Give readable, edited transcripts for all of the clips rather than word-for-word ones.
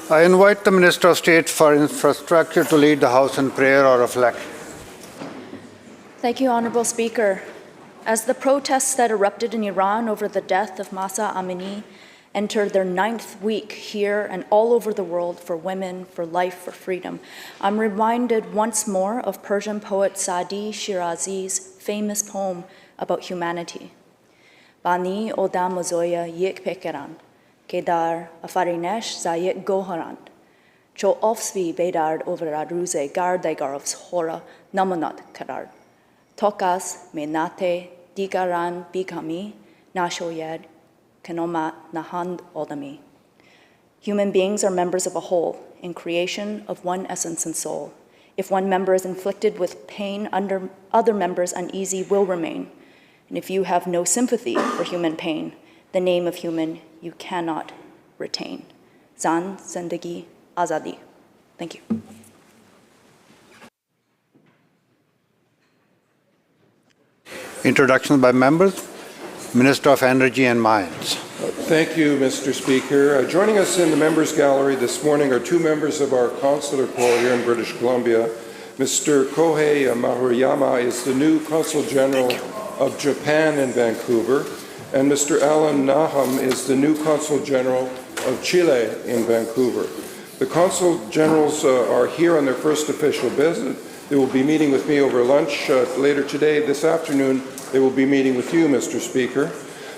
I invite the Minister of State for Infrastructure to lead the House in prayer or reflection. Thank you, Honourable Speaker. As the protests that erupted in Iran over the death of Mahsa Amini enter their 9th week here and all over the world for women, for life, for freedom, I'm reminded once more of Persian poet Saadi Shirazi's famous poem about humanity. Bani odam mozoya yek pekeran, ke dar afarinesh zayek goharand, cho ofsvi bedard over aruze gardegarovs hora namonat karard. Tokas menate digaran bikami nashoyed kenoma nahand odami. Human beings are members of a whole, in creation of one essence and soul. If one member is inflicted with pain, other members uneasy will remain. And if you have no sympathy for human pain, the name of human you cannot retain. Zan, Zindagi, Azadi. Thank you. Introductions by members. Minister of Energy and Mines. Thank you, Mr. Speaker. Joining us in the members' gallery this morning are two members of our consular corps here in British Columbia. Mr. Kohei Maruyama is the new Consul General of Japan in Vancouver, and Mr. Alan Nahum is the new Consul General of Chile in Vancouver. The Consul Generals are here on their first official visit. They will be meeting with me over lunch later today. This afternoon, they will be meeting with you, Mr. Speaker.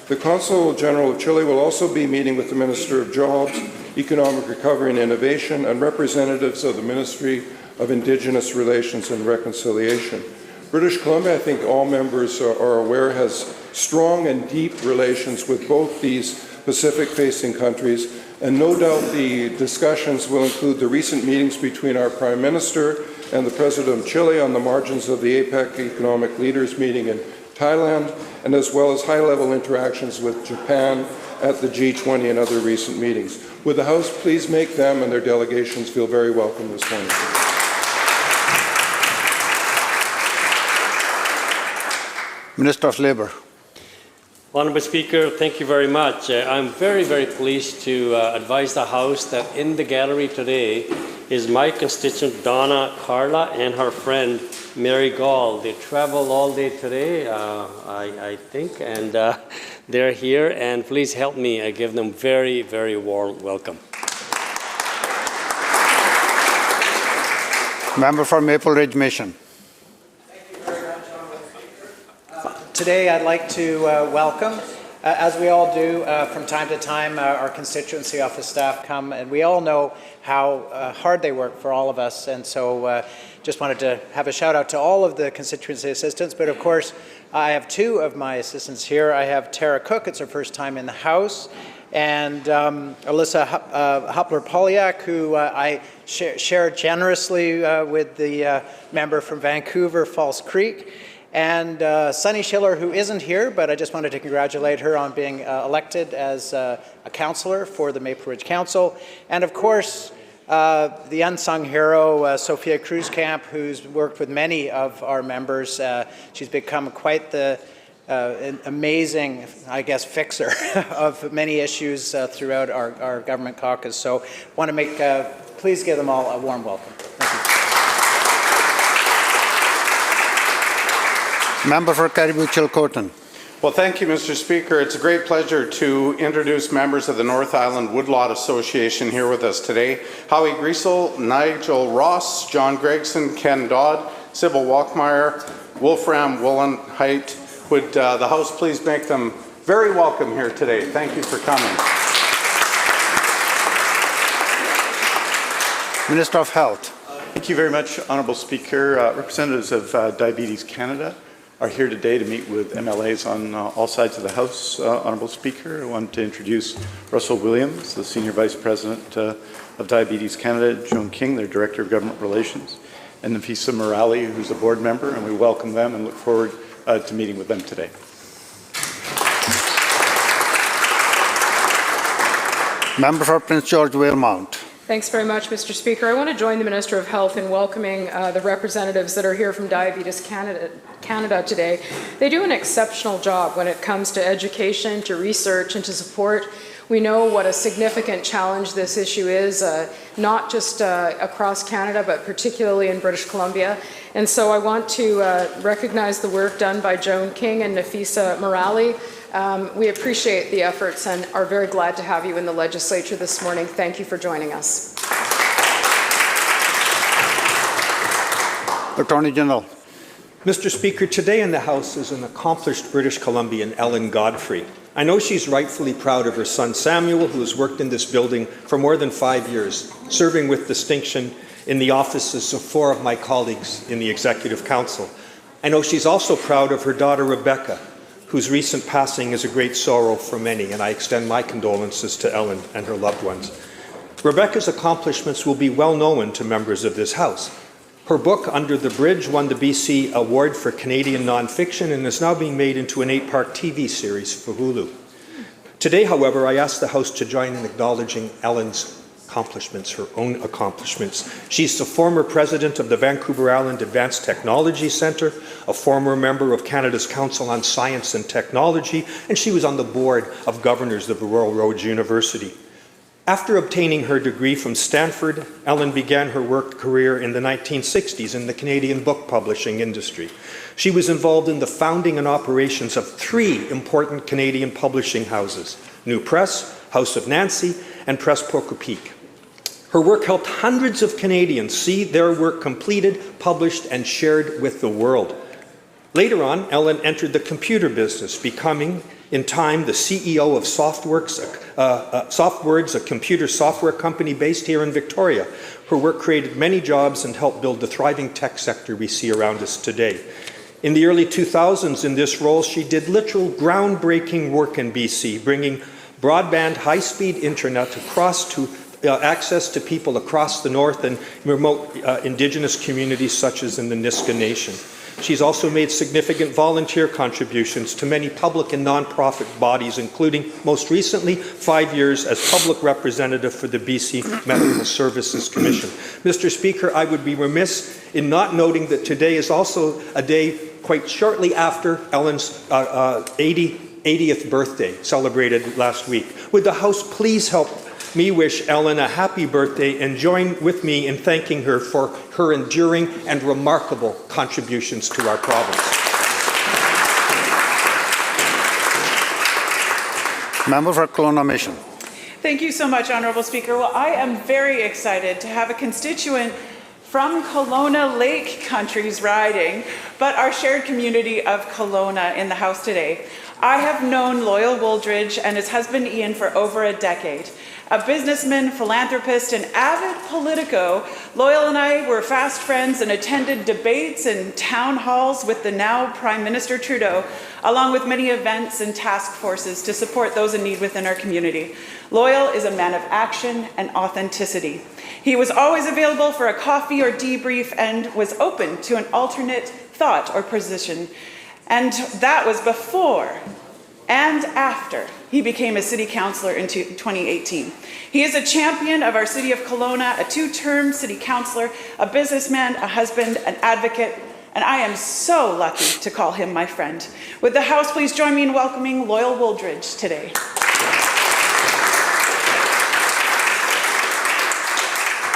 The Consul General of Chile will also be meeting with the Minister of Jobs, Economic Recovery and Innovation, and representatives of the Ministry of Indigenous Relations and Reconciliation. British Columbia, I think all members are aware, has strong and deep relations with both these Pacific-facing countries, and no doubt the discussions will include the recent meetings between our Prime Minister and the President of Chile on the margins of the APEC Economic Leaders meeting in Thailand, and as well as high-level interactions with Japan at the G20 and other recent meetings. Would the House please make them and their delegations feel very welcome this morning? Minister of Labour. Honourable Speaker, thank you very much. I'm very, very pleased to advise the House that in the gallery today is my constituent Donna Carla and her friend Mary Gall. They traveled all day today, I think, and they're here, and please help me. I give them very, very warm welcome. Member for Maple Ridge Mission. Today I'd like to welcome, as we all do from time to time, our constituency office staff come, and we all know how hard they work for all of us, and so just wanted to have a shout out to all of the constituency assistants, but of course I have two of my assistants here. I have Tara Cook, it's her first time in the House, and Alyssa Hupler-Polyak, who I share generously with the member from Vancouver, False Creek, and Sunny Schiller, who isn't here, but I just wanted to congratulate her on being elected as a councillor for the Maple Ridge Council. And of course, the unsung hero, Sophia Cruzcamp, who's worked with many of our members. She's become quite the amazing, I guess, fixer of many issues throughout our government caucus. So want to make, please give them all a warm welcome. Thank you. Member for Caribou-Chilcotin. Well, thank you, Mr. Speaker. It's a great pleasure to introduce members of the North Island Woodlot Association here with us today. Howie Griesel, Nigel Ross, John Gregson, Ken Dodd, Sybil Walkmeyer, Wolfram Wollenheit. Would the House please make them very welcome here today? Thank you for coming. Minister of Health. Thank you very much, Honourable Speaker. Representatives of Diabetes Canada are here today to meet with MLAs on all sides of the House. Honourable Speaker, I want to introduce Russell Williams, the Senior Vice President of Diabetes Canada, Joan King, their Director of Government Relations, and Nafisa Morali, who's a board member, and we welcome them and look forward to meeting with them today. Member for Prince George Valemount. Thanks very much, Mr. Speaker. I want to join the Minister of Health in welcoming the representatives that are here from Diabetes Canada today. They do an exceptional job when it comes to education, to research, and to support. We know what a significant challenge this issue is, not just across Canada, but particularly in British Columbia. And so I want to recognize the work done by Joan King and Nafisa Morali. We appreciate the efforts and are very glad to have you in the Legislature this morning. Thank you for joining us. Attorney General. Mr. Speaker, today in the House is an accomplished British Columbian, Ellen Godfrey. I know she's rightfully proud of her son Samuel, who has worked in this building for more than 5 years, serving with distinction in the offices of 4 of my colleagues in the Executive Council. I know she's also proud of her daughter Rebecca, whose recent passing is a great sorrow for many, and I extend my condolences to Ellen and her loved ones. Rebecca's accomplishments will be well known to members of this House. Her book, Under the Bridge, won the BC Award for Canadian Nonfiction and is now being made into an 8-part TV series for Hulu. Today, however, I ask the House to join in acknowledging Ellen's accomplishments, her own accomplishments. She's the former president of the Vancouver Island Advanced Technology Centre, a former member of Canada's Council on Science and Technology, and she was on the board of governors of Royal Roads University. After obtaining her degree from Stanford, Ellen began her work career in the 1960s in the Canadian book publishing industry. She was involved in the founding and operations of 3 important Canadian publishing houses, New Press, House of Nancy, and Press Poco-Peak. Her work helped hundreds of Canadians see their work completed, published, and shared with the world. Later on, Ellen entered the computer business, becoming in time the CEO of Softwords, a computer software company based here in Victoria. Her work created many jobs and helped build the thriving tech sector we see around us today. In the early 2000s, in this role, she did literal groundbreaking work in BC, bringing broadband high-speed internet across to access to people across the north and remote Indigenous communities such as in the Nisga'a Nation. She's also made significant volunteer contributions to many public and non-profit bodies, including, most recently, 5 years as public representative for the BC Medical Services Commission. Mr. Speaker, I would be remiss in not noting that today is also a day quite shortly after Ellen's 80th birthday, celebrated last week. Would the House please help me wish Ellen a happy birthday and join with me in thanking her for her enduring and remarkable contributions to our province. Member for Kelowna Mission. Thank you so much, Honourable Speaker. Well, I am very excited to have a constituent from Kelowna Lake Country's riding, but our shared community of Kelowna in the House today. I have known Loyal Wooldridge and his husband Ian for over a decade. A businessman, philanthropist, and avid politico, Loyal and I were fast friends and attended debates and town halls with the now Prime Minister Trudeau, along with many events and task forces to support those in need within our community. Loyal is a man of action and authenticity. He was always available for a coffee or debrief and was open to an alternate thought or position. And that was before and after he became a city councillor in 2018. He is a champion of our city of Kelowna, a 2-term city councillor, a businessman, a husband, an advocate, and I am so lucky to call him my friend. Would the House please join me in welcoming Loyal Wooldridge today?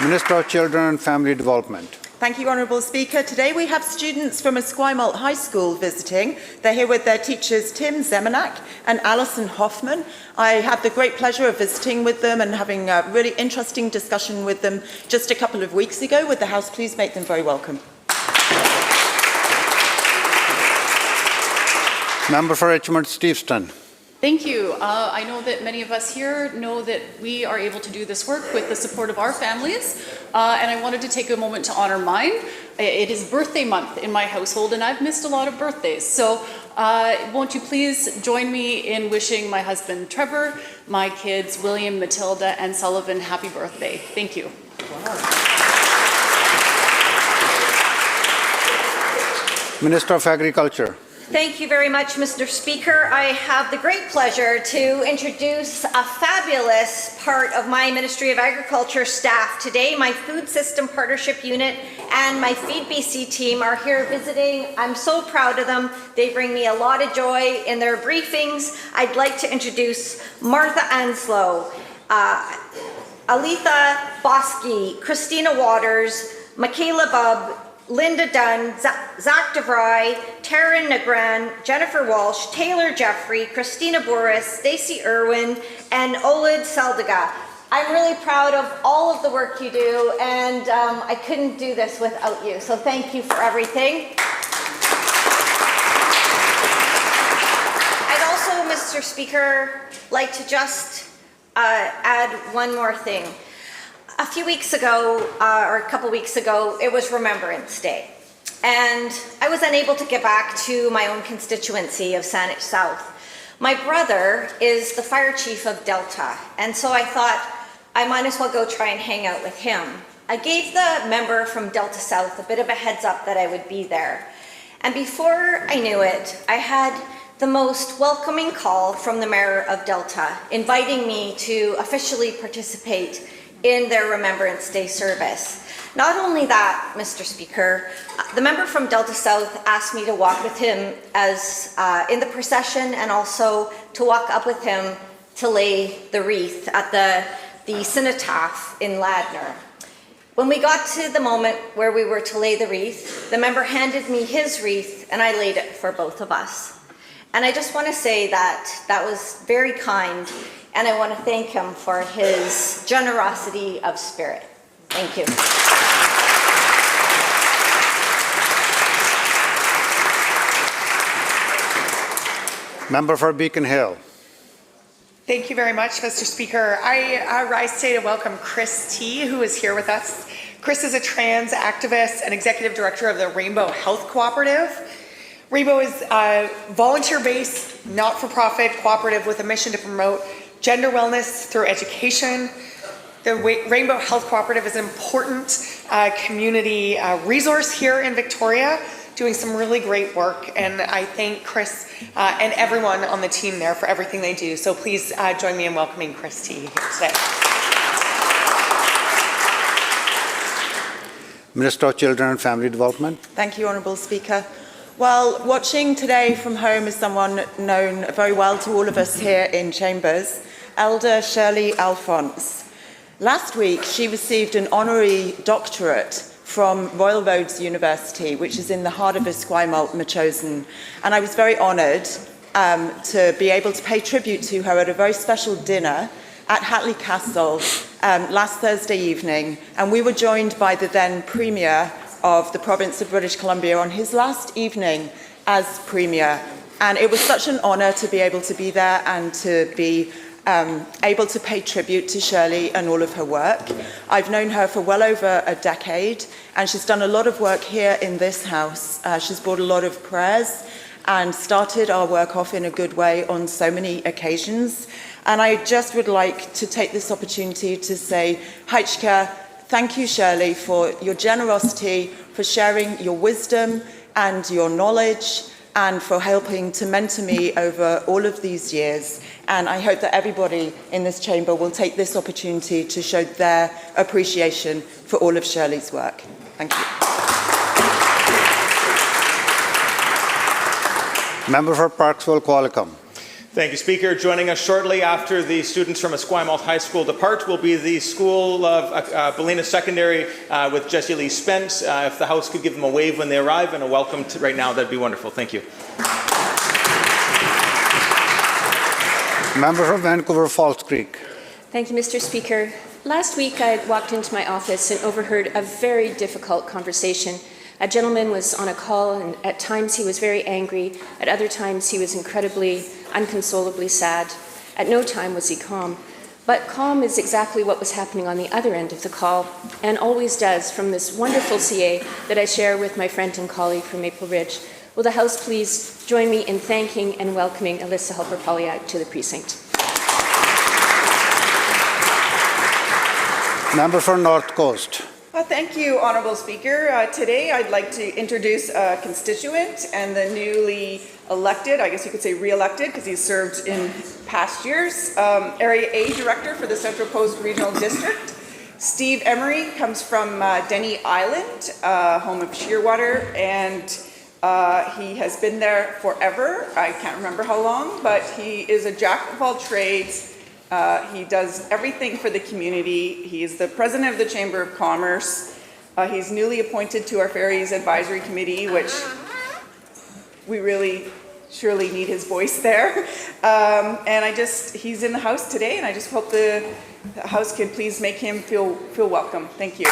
Minister of Children and Family Development. Thank you, Honourable Speaker. Today we have students from Esquimalt High School visiting. They're here with their teachers Tim Zemenak and Alison Hoffman. I had the great pleasure of visiting with them and having a really interesting discussion with them just a couple of weeks ago. Would the House please make them very welcome? Member for Richmond Steveston. Thank you. I know that many of us here know that we are able to do this work with the support of our families, and I wanted to take a moment to honor mine. It is birthday month in my household, and I've missed a lot of birthdays. So won't you please join me in wishing my husband Trevor, my kids William, Matilda, and Sullivan happy birthday. Thank you. Minister of Agriculture. Thank you very much, Mr. Speaker. I have the great pleasure to introduce a fabulous part of my Ministry of Agriculture staff today. My Food System Partnership Unit and my Feed BC team are here visiting. I'm so proud of them. They bring me a lot of joy in their briefings. I'd like to introduce Martha Anslow, Aletha Bosky, Christina Waters, Michaela Bubb, Linda Dunn, Zach DeVry, Taryn Negran, Jennifer Walsh, Taylor Jeffrey, Christina Boris, Stacey Irwin, and Olid Saldiga. I'm really proud of all of the work you do, and I couldn't do this without you, so thank you for everything. I'd also, Mr. Speaker, like to just add one more thing. A few weeks ago, or a couple weeks ago, it was Remembrance Day. And I was unable to get back to my own constituency of Saanich South. My brother is the fire chief of Delta, and so I thought I might as well go try and hang out with him. I gave the member from Delta South a bit of a heads up that I would be there. And before I knew it, I had the most welcoming call from the mayor of Delta, inviting me to officially participate in their Remembrance Day service. Not only that, Mr. Speaker, the member from Delta South asked me to walk with him as in the procession, and also to walk up with him to lay the wreath at the cenotaph in Ladner. When we got to the moment where we were to lay the wreath, the member handed me his wreath and I laid it for both of us. And I just want to say that that was very kind, and I want to thank him for his generosity of spirit. Thank you. Member for Beacon Hill. Thank you very much, Mr. Speaker. I rise today to welcome Chris T., who is here with us. Chris is a trans activist and executive director of the Rainbow Health Cooperative. Rainbow is a volunteer-based, not-for-profit cooperative with a mission to promote gender wellness through education. The Rainbow Health Cooperative is an important community resource here in Victoria, doing some really great work, and I thank Chris and everyone on the team there for everything they do. So please join me in welcoming Chris T. here today. Minister of Children and Family Development. Thank you, Honourable Speaker. Well, watching today from home is someone known very well to all of us here in Chambers, Elder Shirley Alphonse. Last week, she received an honorary doctorate from Royal Roads University, which is in the heart of Esquimalt, Machosen. And I was very honoured to be able to pay tribute to her at a very special dinner at Hatley Castle last Thursday evening. And we were joined by the then Premier of the province of British Columbia on his last evening as Premier. And it was such an honour to be able to be there and to be able to pay tribute to Shirley and all of her work. I've known her for well over a decade, and she's done a lot of work here in this house. She's brought a lot of prayers and started our work off in a good way on so many occasions. And I just would like to take this opportunity to say, Heichka, thank you, Shirley, for your generosity, for sharing your wisdom and your knowledge, and for helping to mentor me over all of these years. And I hope that everybody in this chamber will take this opportunity to show their appreciation for all of Shirley's work. Thank you. Member for Parksville Qualicum. Thank you, Speaker. Joining us shortly after the students from Esquimalt High School depart will be the School of Ballina Secondary with Jessie Lee Spence. If the House could give them a wave when they arrive and a welcome to right now, that'd be wonderful. Thank you. Member for Vancouver Falls Creek. Thank you, Mr. Speaker. Last week I walked into my office and overheard a very difficult conversation. A gentleman was on a call, and at times he was very angry. At other times he was incredibly, unconsolably sad. At no time was he calm. But calm is exactly what was happening on the other end of the call, and always does, from this wonderful CA that I share with my friend and colleague from Maple Ridge. Will the House please join me in thanking and welcoming Alyssa Helper-Polyak to the precinct. Member for North Coast. Thank you, Honourable Speaker. Today I'd like to introduce a constituent and the newly elected, I guess you could say re-elected, because he's served in past years, Area A Director for the Central Coast Regional District. Steve Emery comes from Denny Island, home of Shearwater, and he has been there forever. I can't remember how long, but he is a jack of all trades. He does everything for the community. He is the president of the Chamber of Commerce. He's newly appointed to our Ferries Advisory Committee, which we really surely need his voice there. And he's in the House today, and I just hope the House can please make him feel welcome. Thank you.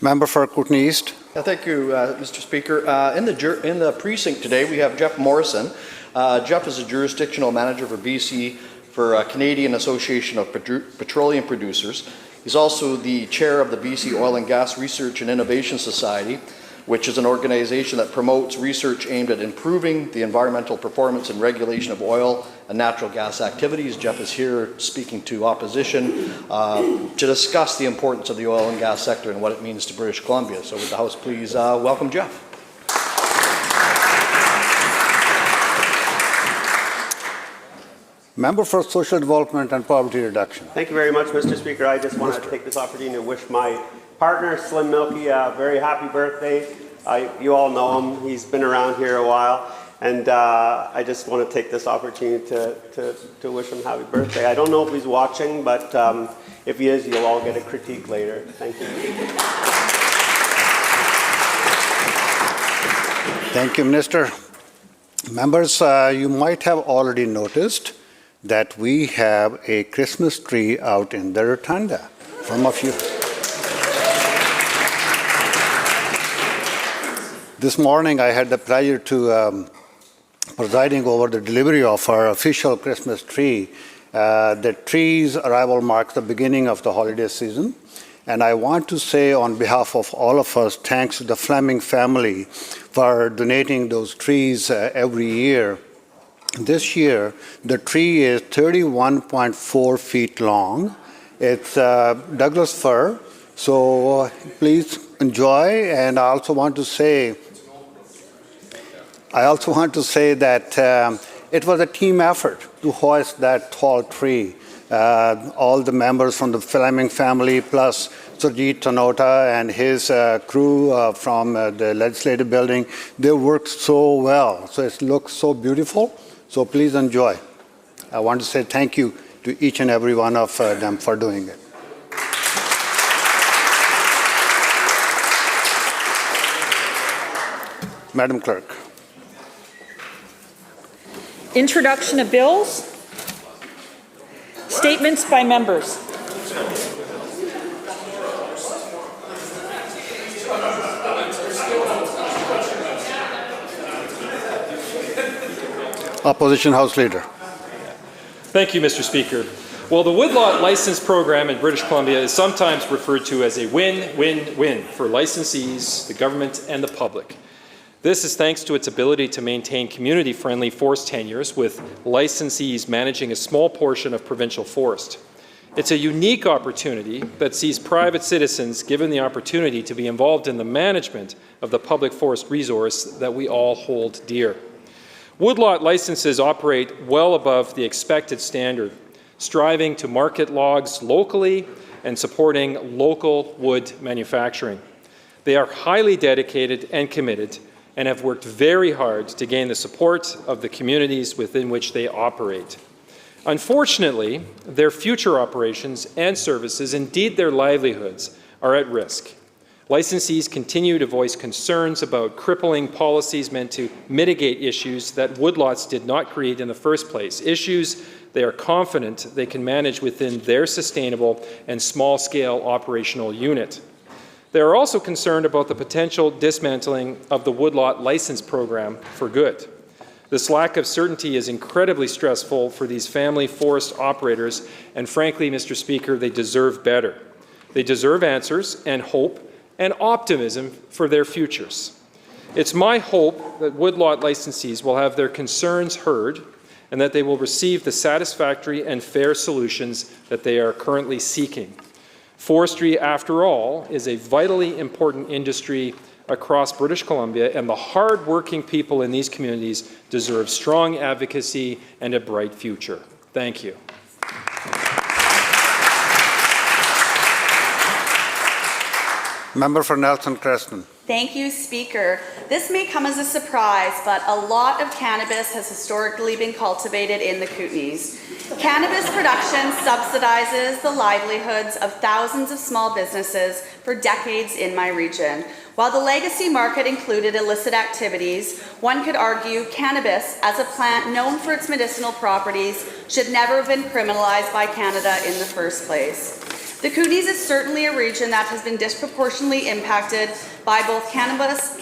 Member for Kootenay East. Thank you, Mr. Speaker. In the precinct today, we have Jeff Morrison. Jeff is a jurisdictional manager for BC for Canadian Association of Petroleum Producers. He's also the chair of the BC Oil and Gas Research and Innovation Society, which is an organization that promotes research aimed at improving the environmental performance and regulation of oil and natural gas activities. Jeff is here speaking to opposition to discuss the importance of the oil and gas sector and what it means to British Columbia. So would the House please welcome Jeff. Member for Social Development and Poverty Reduction. Thank you very much, Mr. Speaker. I just want to take this opportunity to wish my partner, Slim Milky, a very happy birthday. You all know him. He's been around here a while. And I just want to take this opportunity to wish him happy birthday. I don't know if he's watching, but if he is, you'll all get a critique later. Thank you. Thank you, Minister. Members, you might have already noticed that we have a Christmas tree out in the rotunda. Some of you. This morning I had the pleasure to presiding over the delivery of our official Christmas tree. The tree's arrival marks the beginning of the holiday season. And I want to say on behalf of all of us, thanks to the Fleming family for donating those trees every year. This year, the tree is 31.4 feet long. It's Douglas fir, so please enjoy. And I also want to say that it was a team effort to hoist that tall tree. All the members from the Fleming family, plus Surjit Tanota and his crew from the Legislative building, they worked so well. So it looks so beautiful. So please enjoy. I want to say thank you to each and every one of them for doing it. Madam Clerk. Introduction of bills. Statements by members. Opposition House Leader. Thank you, Mr. Speaker. Well, the woodlot license program in British Columbia is sometimes referred to as a win-win-win for licensees, the government, and the public. This is thanks to its ability to maintain community-friendly forest tenures with licensees managing a small portion of provincial forest. It's a unique opportunity that sees private citizens given the opportunity to be involved in the management of the public forest resource that we all hold dear. Woodlot licenses operate well above the expected standard, striving to market logs locally and supporting local wood manufacturing. They are highly dedicated and committed and have worked very hard to gain the support of the communities within which they operate. Unfortunately, their future operations and services, indeed their livelihoods, are at risk. Licensees continue to voice concerns about crippling policies meant to mitigate issues that woodlots did not create in the first place, issues they are confident they can manage within their sustainable and small-scale operational unit. They are also concerned about the potential dismantling of the woodlot license program for good. This lack of certainty is incredibly stressful for these family forest operators, and frankly, Mr. Speaker, they deserve better. They deserve answers and hope and optimism for their futures. It's my hope that woodlot licensees will have their concerns heard and that they will receive the satisfactory and fair solutions that they are currently seeking. Forestry, after all, is a vitally important industry across British Columbia, and the hard-working people in these communities deserve strong advocacy and a bright future. Thank you. Member for Nelson Creston. Thank you, Speaker. This may come as a surprise, but a lot of cannabis has historically been cultivated in the Kootenays. Cannabis production subsidizes the livelihoods of thousands of small businesses for decades in my region. While the legacy market included illicit activities, one could argue cannabis, as a plant known for its medicinal properties, should never have been criminalized by Canada in the first place. The Kootenays is certainly a region that has been disproportionately impacted by both cannabis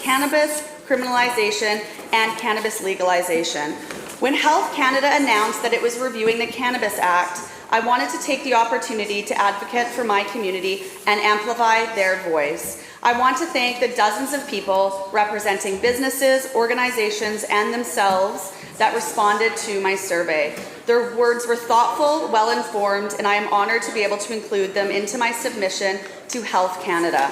criminalization and cannabis legalization. When Health Canada announced that it was reviewing the Cannabis Act, I wanted to take the opportunity to advocate for my community and amplify their voice. I want to thank the dozens of people representing businesses, organizations, and themselves that responded to my survey. Their words were thoughtful, well-informed, and I am honored to be able to include them into my submission to Health Canada.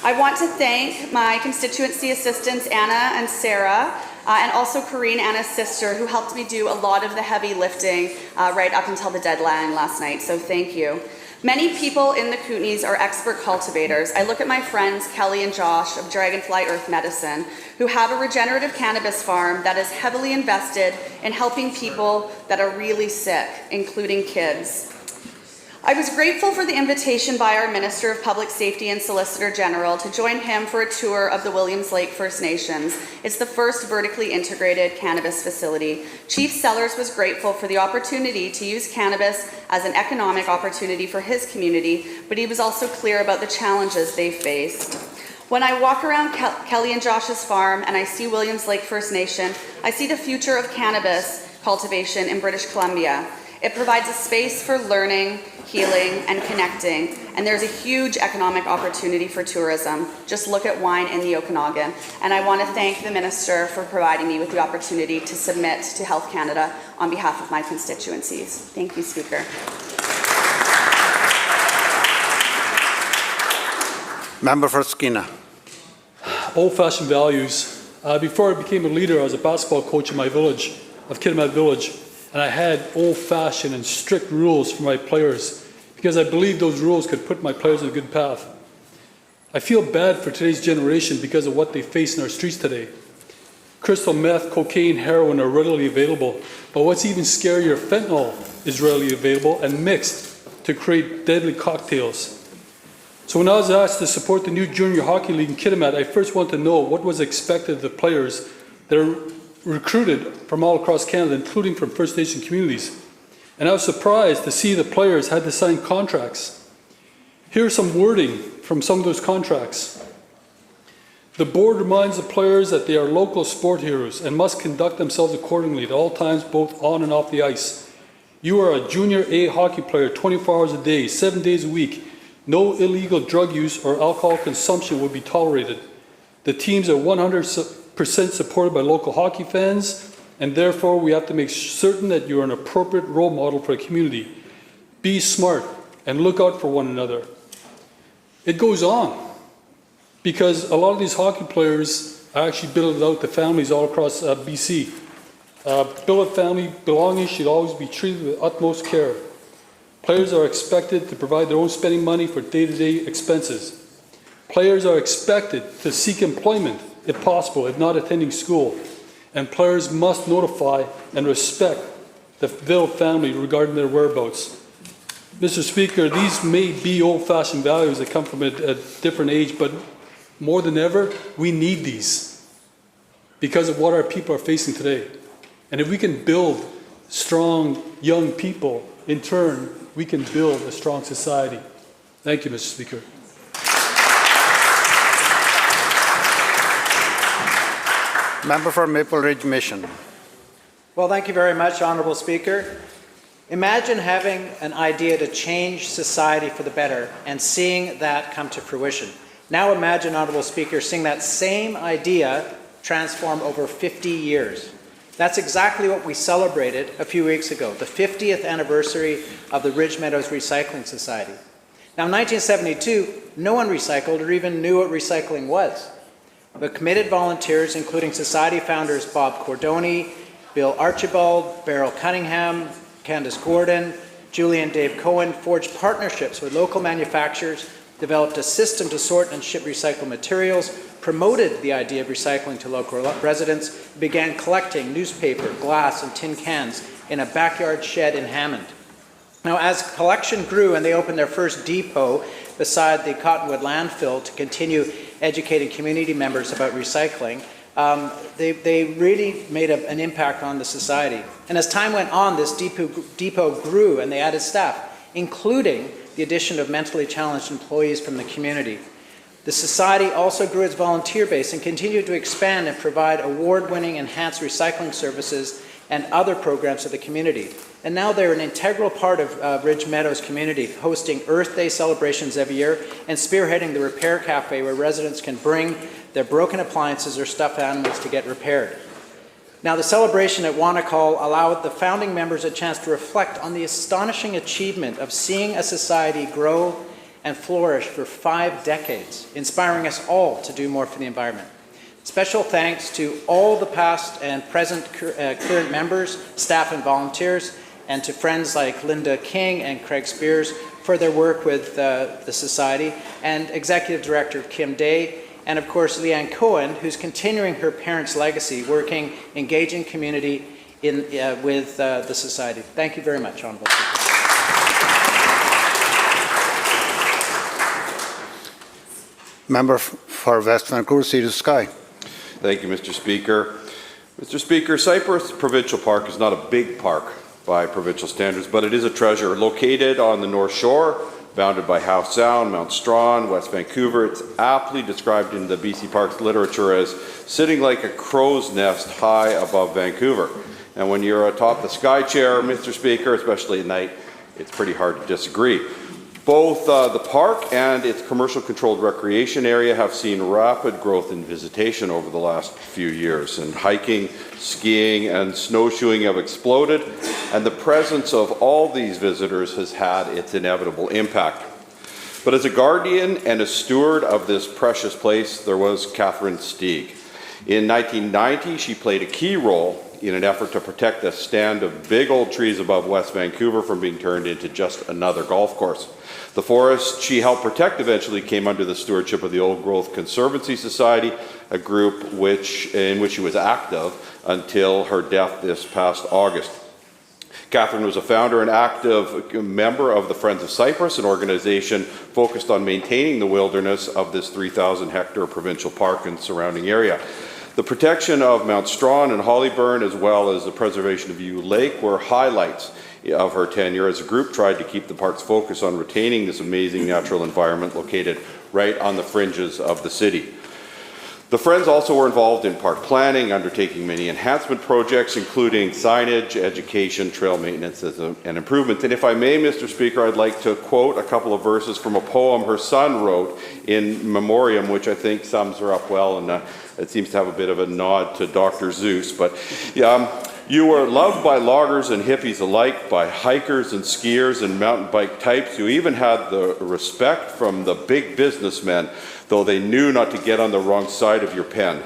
I want to thank my constituency assistants, Anna and Sarah, and also Corrine, Anna's sister, who helped me do a lot of the heavy lifting right up until the deadline last night, so thank you. Many people in the Kootenays are expert cultivators. I look at my friends Kelly and Josh of Dragonfly Earth Medicine, who have a regenerative cannabis farm that is heavily invested in helping people that are really sick, including kids. I was grateful for the invitation by our Minister of Public Safety and Solicitor General to join him for a tour of the Williams Lake First Nations. It's the first vertically integrated cannabis facility. Chief Sellers was grateful for the opportunity to use cannabis as an economic opportunity for his community, but he was also clear about the challenges they faced. When I walk around Kelly and Josh's farm and I see Williams Lake First Nation, I see the future of cannabis cultivation in British Columbia. It provides a space for learning, healing, and connecting, and there's a huge economic opportunity for tourism. Just look at wine in the Okanagan. And I want to thank the Minister for providing me with the opportunity to submit to Health Canada on behalf of my constituencies. Thank you, Speaker. Member for Skeena. Old-fashioned values. Before I became a leader, I was a basketball coach in my village, of Kitimat Village. And I had old-fashioned and strict rules for my players because I believed those rules could put my players on a good path. I feel bad for today's generation because of what they face in our streets today. Crystal meth, cocaine, heroin are readily available, but what's even scarier, fentanyl is readily available and mixed to create deadly cocktails. So when I was asked to support the new junior hockey league in Kitimat, I first wanted to know what was expected of the players that are recruited from all across Canada, including from First Nation communities. And I was surprised to see the players had to sign contracts. Here's some wording from some of those contracts. The board reminds the players that they are local sport heroes and must conduct themselves accordingly at all times, both on and off the ice. You are a junior A hockey player 24 hours a day, 7 days a week. No illegal drug use or alcohol consumption will be tolerated. The teams are 100% supported by local hockey fans, and therefore we have to make certain that you are an appropriate role model for the community. Be smart and look out for one another. It goes on, because a lot of these hockey players are actually billeted out to families all across BC. Billet family belongings should always be treated with utmost care. Players are expected to provide their own spending money for day-to-day expenses. Players are expected to seek employment if possible, if not attending school. And players must notify and respect the billet family regarding their whereabouts. Mr. Speaker, these may be old-fashioned values that come from a different age, but more than ever, we need these because of what our people are facing today. And if we can build strong young people, in turn, we can build a strong society. Thank you, Mr. Speaker. Member for Maple Ridge Mission. Well, thank you very much, Honourable Speaker. Imagine having an idea to change society for the better and seeing that come to fruition. Now imagine, Honourable Speaker, seeing that same idea transform over 50 years. That's exactly what we celebrated a few weeks ago, the 50th anniversary of the Ridge Meadows Recycling Society. Now, in 1972, no one recycled or even knew what recycling was. But committed volunteers, including Society founders Bob Cordoni, Bill Archibald, Beryl Cunningham, Candace Gordon, Julie and Dave Cohen, forged partnerships with local manufacturers, developed a system to sort and ship recycled materials, promoted the idea of recycling to local residents, began collecting newspaper, glass, and tin cans in a backyard shed in Hammond. Now, as collection grew and they opened their first depot beside the Cottonwood landfill to continue educating community members about recycling, they really made an impact on the society. And as time went on, this depot grew and they added staff, including the addition of mentally challenged employees from the community. The society also grew its volunteer base and continued to expand and provide award-winning enhanced recycling services and other programs to the community. And now they're an integral part of Ridge Meadows community, hosting Earth Day celebrations every year and spearheading the Repair Cafe, where residents can bring their broken appliances or stuffed animals to get repaired. Now, the celebration at Wanacall allowed the founding members a chance to reflect on the astonishing achievement of seeing a society grow and flourish for 5 decades, inspiring us all to do more for the environment. Special thanks to all the past and present current members, staff and volunteers, and to friends like Linda King and Craig Spears for their work with the Society, and Executive Director Kim Day, and of course Leanne Cohen, who's continuing her parents' legacy, working, engaging community with the Society. Thank you very much, Honourable Speaker. Member for West Vancouver, Sea to Sky. Thank you, Mr. Speaker. Mr. Speaker, Cypress Provincial Park is not a big park by provincial standards, but it is a treasure. Located on the North Shore, bounded by Howe Sound, Mount Strawn, West Vancouver, it's aptly described in the BC Parks literature as sitting like a crow's nest high above Vancouver. And when you're atop the sky chair, Mr. Speaker, especially at night, it's pretty hard to disagree. Both the park and its commercial-controlled recreation area have seen rapid growth in visitation over the last few years, and hiking, skiing, and snowshoeing have exploded, and the presence of all these visitors has had its inevitable impact. But as a guardian and a steward of this precious place, there was Catherine Steig. In 1990, she played a key role in an effort to protect a stand of big old trees above West Vancouver from being turned into just another golf course. The forest she helped protect eventually came under the stewardship of the Old Growth Conservancy Society, a group in which she was active until her death this past August. Catherine was a founder and active member of the Friends of Cypress, an organization focused on maintaining the wilderness of this 3,000-hectare provincial park and surrounding area. The protection of Mount Strawn and Hollyburn, as well as the preservation of Ewe Lake, were highlights of her tenure as a group tried to keep the park's focus on retaining this amazing natural environment located right on the fringes of the city. The Friends also were involved in park planning, undertaking many enhancement projects, including signage, education, trail maintenance, and improvements. And if I may, Mr. Speaker, I'd like to quote a couple of verses from a poem her son wrote in memoriam, which I think sums her up well, and it seems to have a bit of a nod to Dr. Seuss. But you were loved by loggers and hippies alike, by hikers and skiers and mountain bike types. You even had the respect from the big businessmen, though they knew not to get on the wrong side of your pen.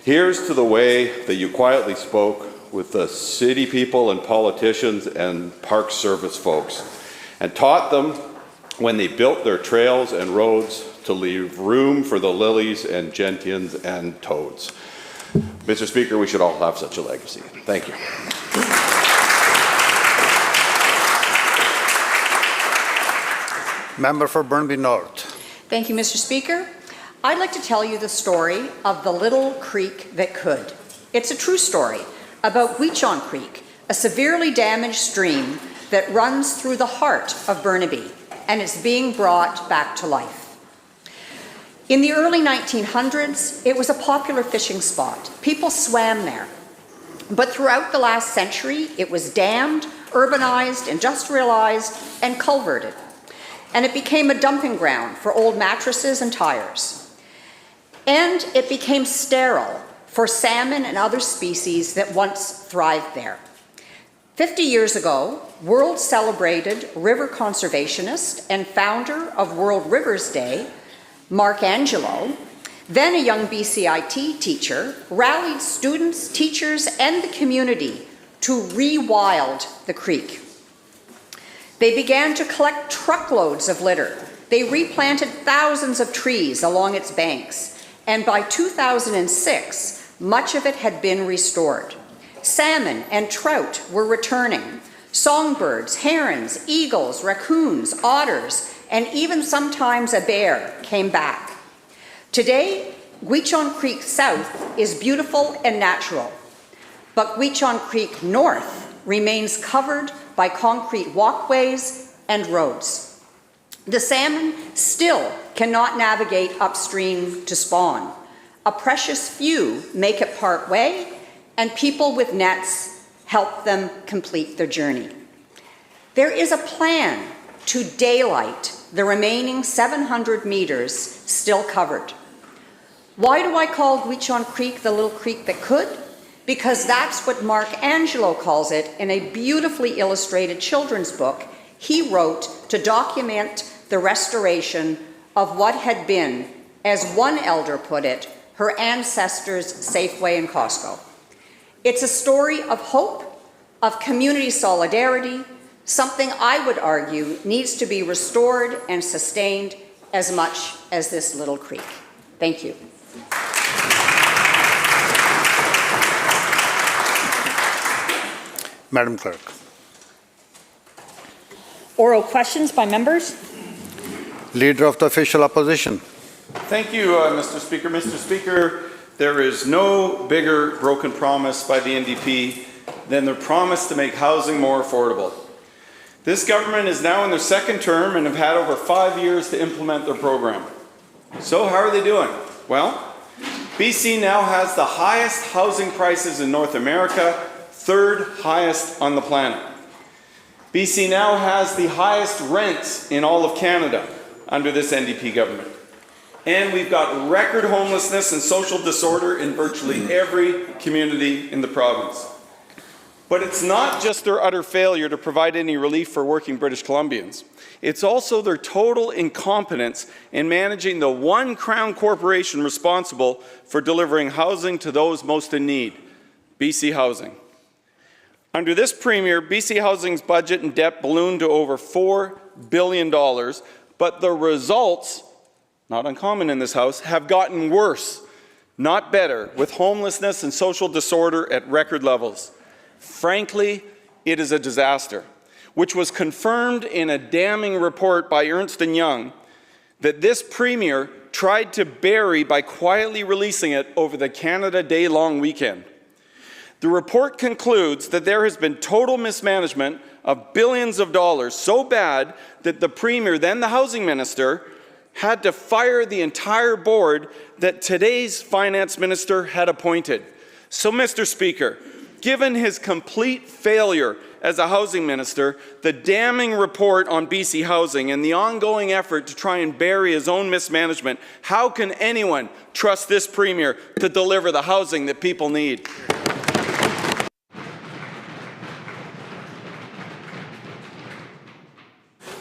Here's to the way that you quietly spoke with the city people and politicians and park service folks, and taught them when they built their trails and roads to leave room for the lilies and gentians and toads. Mr. Speaker, we should all have such a legacy. Thank you. Member for Burnaby North. Thank you, Mr. Speaker. I'd like to tell you the story of the little creek that could. It's a true story about Weechon Creek, a severely damaged stream that runs through the heart of Burnaby, and it's being brought back to life. In the early 1900s, it was a popular fishing spot. People swam there. But throughout the last century, it was dammed, urbanized, industrialized, and culverted. And it became a dumping ground for old mattresses and tires. And it became sterile for salmon and other species that once thrived there. 50 years ago, world celebrated river conservationist and founder of World Rivers Day, Mark Angelo, then a young BCIT teacher, rallied students, teachers, and the community to rewild the creek. They began to collect truckloads of litter. They replanted thousands of trees along its banks, and by 2006, much of it had been restored. Salmon and trout were returning. Songbirds, herons, eagles, raccoons, otters, and even sometimes a bear came back. Today, Gwich'in Creek South is beautiful and natural, but Gwich'in Creek North remains covered by concrete walkways and roads. The salmon still cannot navigate upstream to spawn. A precious few make it part way, and people with nets help them complete their journey. There is a plan to daylight the remaining 700 meters still covered. Why do I call Gwich'in Creek the little creek that could? Because that's what Mark Angelo calls it in a beautifully illustrated children's book he wrote to document the restoration of what had been, as one elder put it, her ancestors' Safeway and Costco. It's a story of hope, of community solidarity, something I would argue needs to be restored and sustained as much as this little creek. Thank you. Madam Clerk. Oral questions by members. Leader of the Official Opposition. Thank you, Mr. Speaker. Mr. Speaker, there is no bigger broken promise by the NDP than their promise to make housing more affordable. This government is now in their second term and have had over 5 years to implement their program. So how are they doing? Well, BC now has the highest housing prices in North America, third highest on the planet. BC now has the highest rents in all of Canada under this NDP government. And we've got record homelessness and social disorder in virtually every community in the province. But it's not just their utter failure to provide any relief for working British Columbians. It's also their total incompetence in managing the one Crown corporation responsible for delivering housing to those most in need, BC Housing. Under this Premier, BC Housing's budget and debt ballooned to over $4 billion, but the results, not uncommon in this House, have gotten worse, not better, with homelessness and social disorder at record levels. Frankly, it is a disaster, which was confirmed in a damning report by Ernst & Young that this Premier tried to bury by quietly releasing it over the Canada Day long weekend. The report concludes that there has been total mismanagement of billions of dollars, so bad that the Premier, then the Housing Minister, had to fire the entire board that today's Finance Minister had appointed. So, Mr. Speaker, given his complete failure as a housing minister, the damning report on BC Housing, and the ongoing effort to try and bury his own mismanagement, how can anyone trust this Premier to deliver the housing that people need?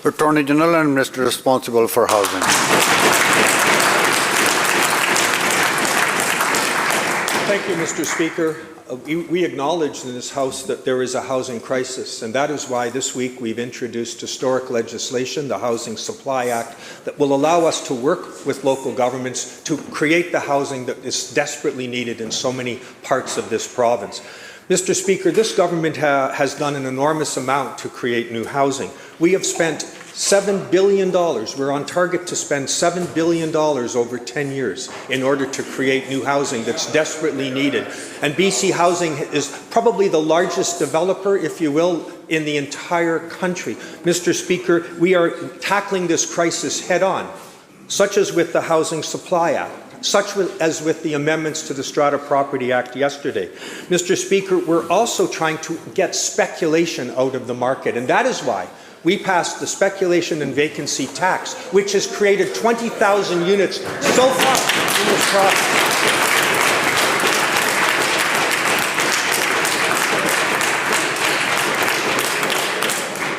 Attorney General and Minister responsible for housing. Thank you, Mr. Speaker. We acknowledge in this House that there is a housing crisis, and that is why this week we've introduced historic legislation, the Housing Supply Act, that will allow us to work with local governments to create the housing that is desperately needed in so many parts of this province. Mr. Speaker, this government has done an enormous amount to create new housing. We have spent $7 billion. We're on target to spend $7 billion over 10 years in order to create new housing that's desperately needed. And BC Housing is probably the largest developer, if you will, in the entire country. Mr. Speaker, we are tackling this crisis head on, such as with the Housing Supply Act, such as with the amendments to the Strata Property Act yesterday. Mr. Speaker, we're also trying to get speculation out of the market, and that is why we passed the speculation and vacancy tax, which has created 20,000 units so far in this province.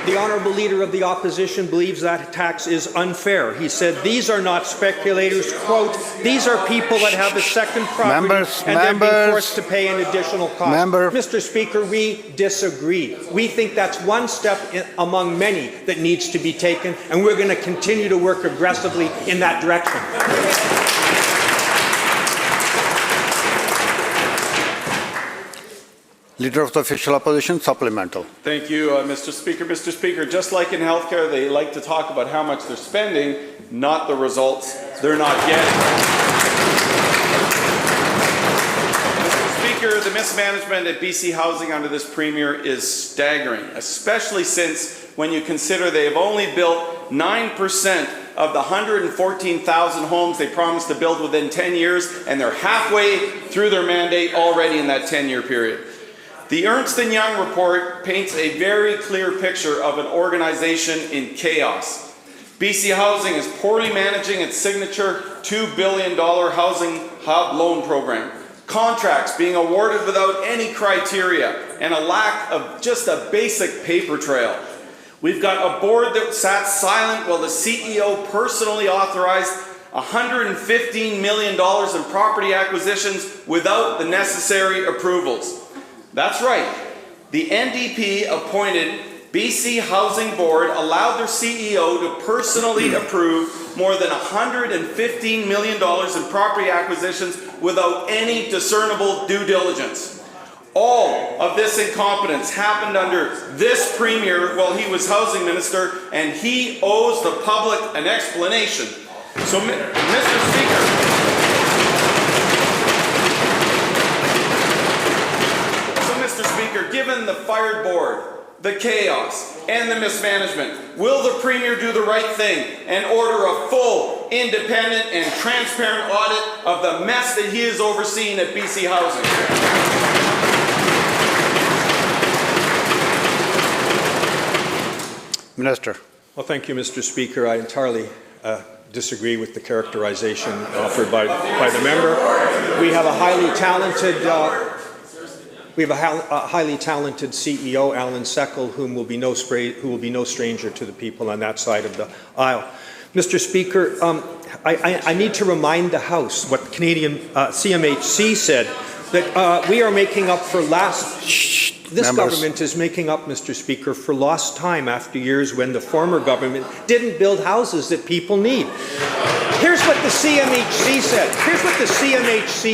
the Honourable Leader of the Opposition believes that tax is unfair. He said these are not speculators, quote, these are people that have a second property they're being forced to pay an additional cost. Mr. Speaker, we disagree. We think that's one step among many that needs to be taken, and we're going to continue to work aggressively in that direction. Leader of the Official Opposition, supplemental. Thank you, Mr. Speaker. Mr. Speaker, just like in healthcare, they like to talk about how much they're spending, not the results they're not getting. Mr. Speaker, the mismanagement at BC Housing under this Premier is staggering, especially since when you consider they have only built 9% of the 114,000 homes they promised to build within 10 years, and they're halfway through their mandate already in that 10-year period. The Ernst & Young report paints a very clear picture of an organization in chaos. BC Housing is poorly managing its signature $2 billion housing hub loan program. Contracts being awarded without any criteria and a lack of just a basic paper trail. We've got a board that sat silent while the CEO personally authorized $115 million in property acquisitions without the necessary approvals. That's right. The NDP appointed BC Housing Board allowed their CEO to personally approve more than $115 million in property acquisitions without any discernible due diligence. All of this incompetence happened under this Premier while he was Housing Minister, and he owes the public an explanation. So, Mr. Speaker, given the fired board, the chaos, and the mismanagement, will the Premier do the right thing and order a full, independent, and transparent audit of the mess that he is overseeing at BC Housing? Minister. Well, thank you, Mr. Speaker. I entirely disagree with the characterization offered by the member. We have a highly talented CEO, Alan Seckel, who will be no stranger to the people on that side of the aisle. Mr. Speaker, I need to remind the House what Canadian CMHC said, that we are making up for this government is making up, Mr. Speaker, for lost time after years when the former government didn't build houses that people need. Here's what the CMHC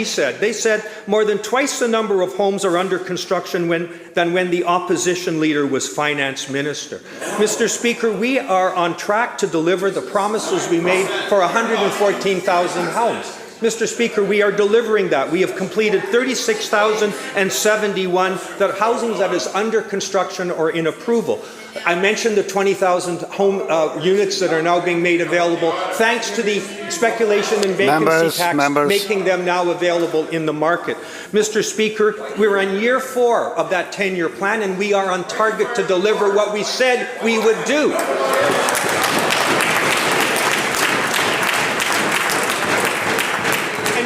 said. They said more than twice the number of homes are under construction than when the opposition leader was finance minister. Mr. Speaker, we are on track to deliver the promises we made for 114,000 homes. Mr. Speaker, we are delivering that. We have completed 36,071 housing that is under construction or in approval. I mentioned the 20,000 home units that are now being made available thanks to the speculation and vacancy tax, making them now available in the market. Mr. Speaker, we're in year 4 of that 10-year plan, and we are on target to deliver what we said we would do.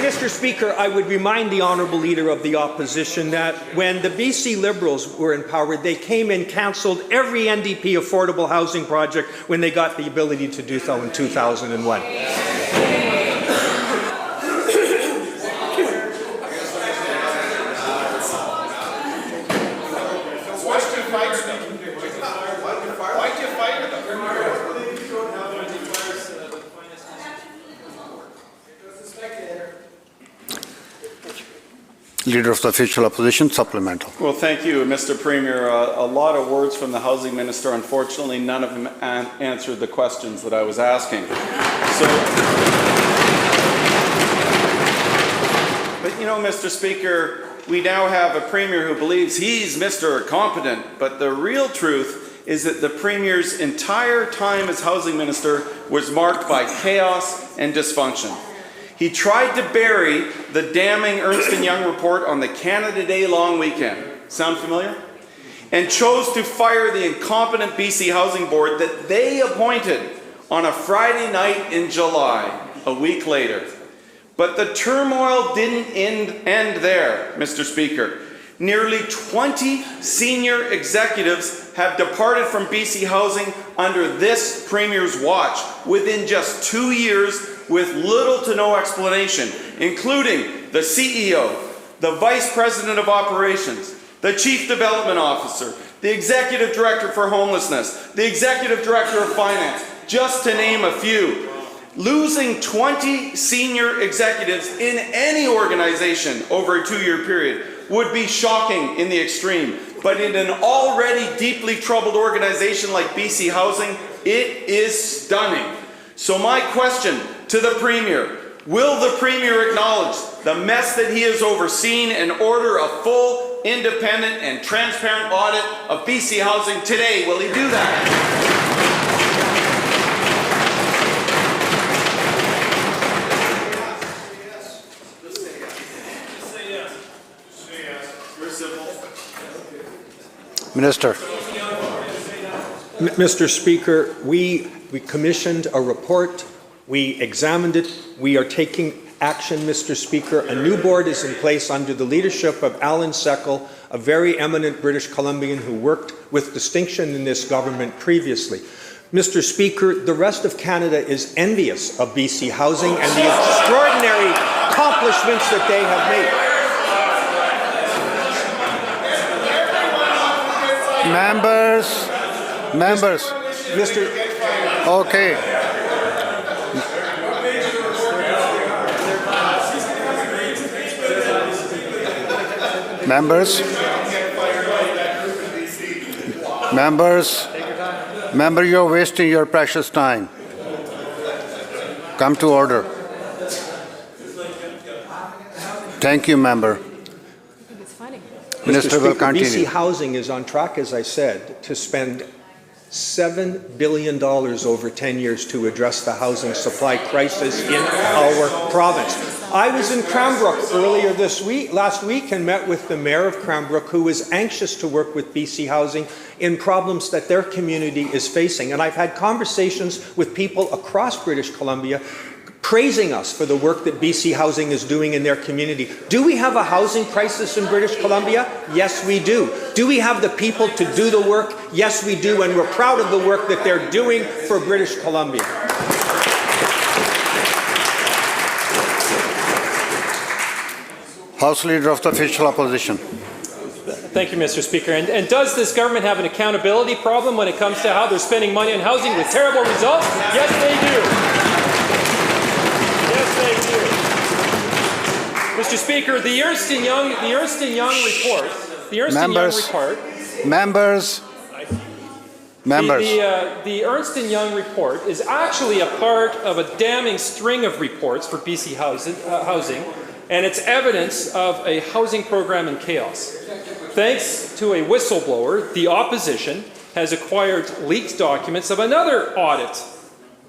Mr. Speaker, I would remind the Honourable Leader of the Opposition that when the BC Liberals were in power, they came and cancelled every NDP affordable housing project when they got the ability to do so in 2001. Leader of the Official Opposition, supplemental. Well, thank you, Mr. Premier. A lot of words from the Housing Minister. Unfortunately, none of them answered the questions that I was asking. But you know, Mr. Speaker, we now have a Premier who believes he's Mr. Competent, but the real truth is that the Premier's entire time as Housing Minister was marked by chaos and dysfunction. He tried to bury the damning Ernst & Young report on the Canada Day long weekend. Sound familiar? And chose to fire the incompetent BC Housing Board that they appointed on a Friday night in July, a week later. But the turmoil didn't end there, Mr. Speaker. Nearly 20 senior executives have departed from BC Housing under this Premier's watch within just 2 years with little to no explanation, including the CEO, the Vice President of Operations, the Chief Development Officer, the Executive Director for Homelessness, the Executive Director of Finance, just to name a few. Losing 20 senior executives in any organization over a 2-year period would be shocking in the extreme. But in an already deeply troubled organization like BC Housing, it is stunning. So my question to the Premier, will the Premier acknowledge the mess that he has overseen and order a full, independent and transparent audit of BC Housing today? Will he do that? Minister. Mr. Speaker, we commissioned a report. We examined it. We are taking action, Mr. Speaker. A new board is in place under the leadership of Alan Seckel, a very eminent British Columbian who worked with distinction in this government previously. Mr. Speaker, the rest of Canada is envious of BC Housing and the extraordinary accomplishments that they have made. Members. Mr. Okay. Member, you're wasting your precious time. Come to order. Thank you, member. Minister will continue. BC Housing is on track, as I said, to spend $7 billion over 10 years to address the housing supply crisis in our province. I was in Cranbrook last week and met with the Mayor of Cranbrook, who is anxious to work with BC Housing in problems that their community is facing. And I've had conversations with people across British Columbia praising us for the work that BC Housing is doing in their community. Do we have a housing crisis in British Columbia? Yes, we do. Do we have the people to do the work? Yes, we do, and we're proud of the work that they're doing for British Columbia. House Leader of the Official Opposition. Thank you, Mr. Speaker. And does this government have an accountability problem when it comes to how they're spending money on housing with terrible results? Yes, they do. Mr. Speaker, the Ernst & Young report. The Ernst Young report is actually a part of a damning string of reports for BC housing, and it's evidence of a housing program in chaos. Thanks to a whistleblower, the opposition has acquired leaked documents of another audit,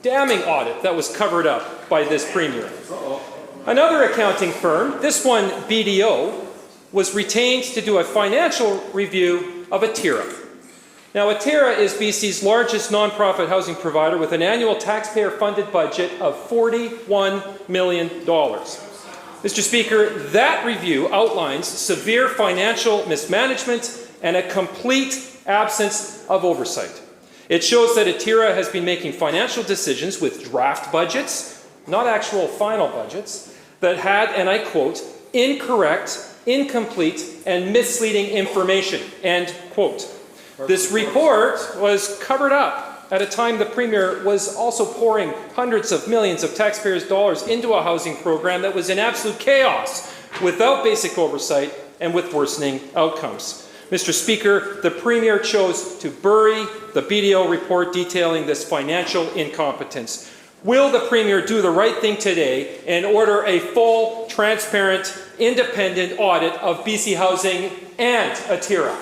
damning audit, that was covered up by this Premier. Another accounting firm, this one BDO, was retained to do a financial review of Atira. Now, Atira is BC's largest nonprofit housing provider with an annual taxpayer-funded budget of $41 million. Mr. Speaker, that review outlines severe financial mismanagement and a complete absence of oversight. It shows that Atira has been making financial decisions with draft budgets, not actual final budgets, that had, and I quote, incorrect, incomplete, and misleading information, end quote. This report was covered up at a time the Premier was also pouring hundreds of millions of taxpayers' dollars into a housing program that was in absolute chaos, without basic oversight and with worsening outcomes. Mr. Speaker, the Premier chose to bury the BDO report detailing this financial incompetence. Will the Premier do the right thing today and order a full, transparent, independent audit of BC Housing and Atira?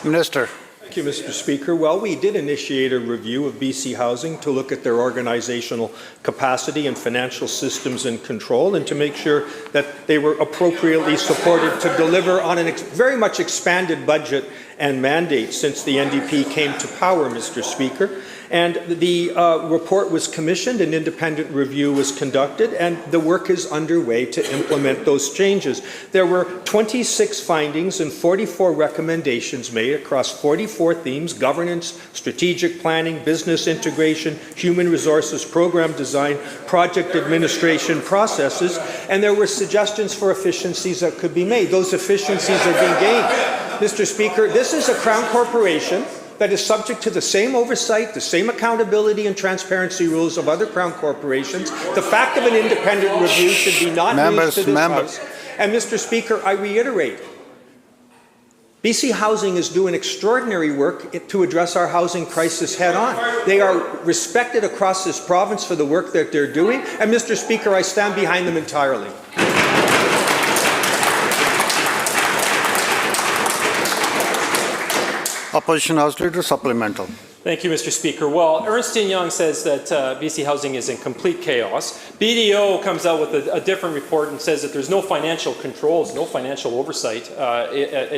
Minister. Thank you, Mr. Speaker. Well, we did initiate a review of BC Housing to look at their organizational capacity and financial systems and control, and to make sure that they were appropriately supported to deliver on a very much expanded budget and mandate since the NDP came to power, Mr. Speaker. And the report was commissioned, an independent review was conducted, and the work is underway to implement those changes. There were 26 findings and 44 recommendations made across 44 themes: governance, strategic planning, business integration, human resources, program design, project administration, processes, and there were suggestions for efficiencies that could be made. Those efficiencies are being gained. Mr. Speaker, this is a Crown corporation that is subject to the same oversight, the same accountability and transparency rules of other Crown corporations. The fact of an independent review should be not news to this House. And Mr. Speaker, I reiterate, BC Housing is doing extraordinary work to address our housing crisis head on. They are respected across this province for the work that they're doing, and Mr. Speaker, I stand behind them entirely. Opposition House Leader, supplemental. Thank you, Mr. Speaker. Well, Ernst & Young says that BC Housing is in complete chaos. BDO comes out with a different report and says that there's no financial controls, no financial oversight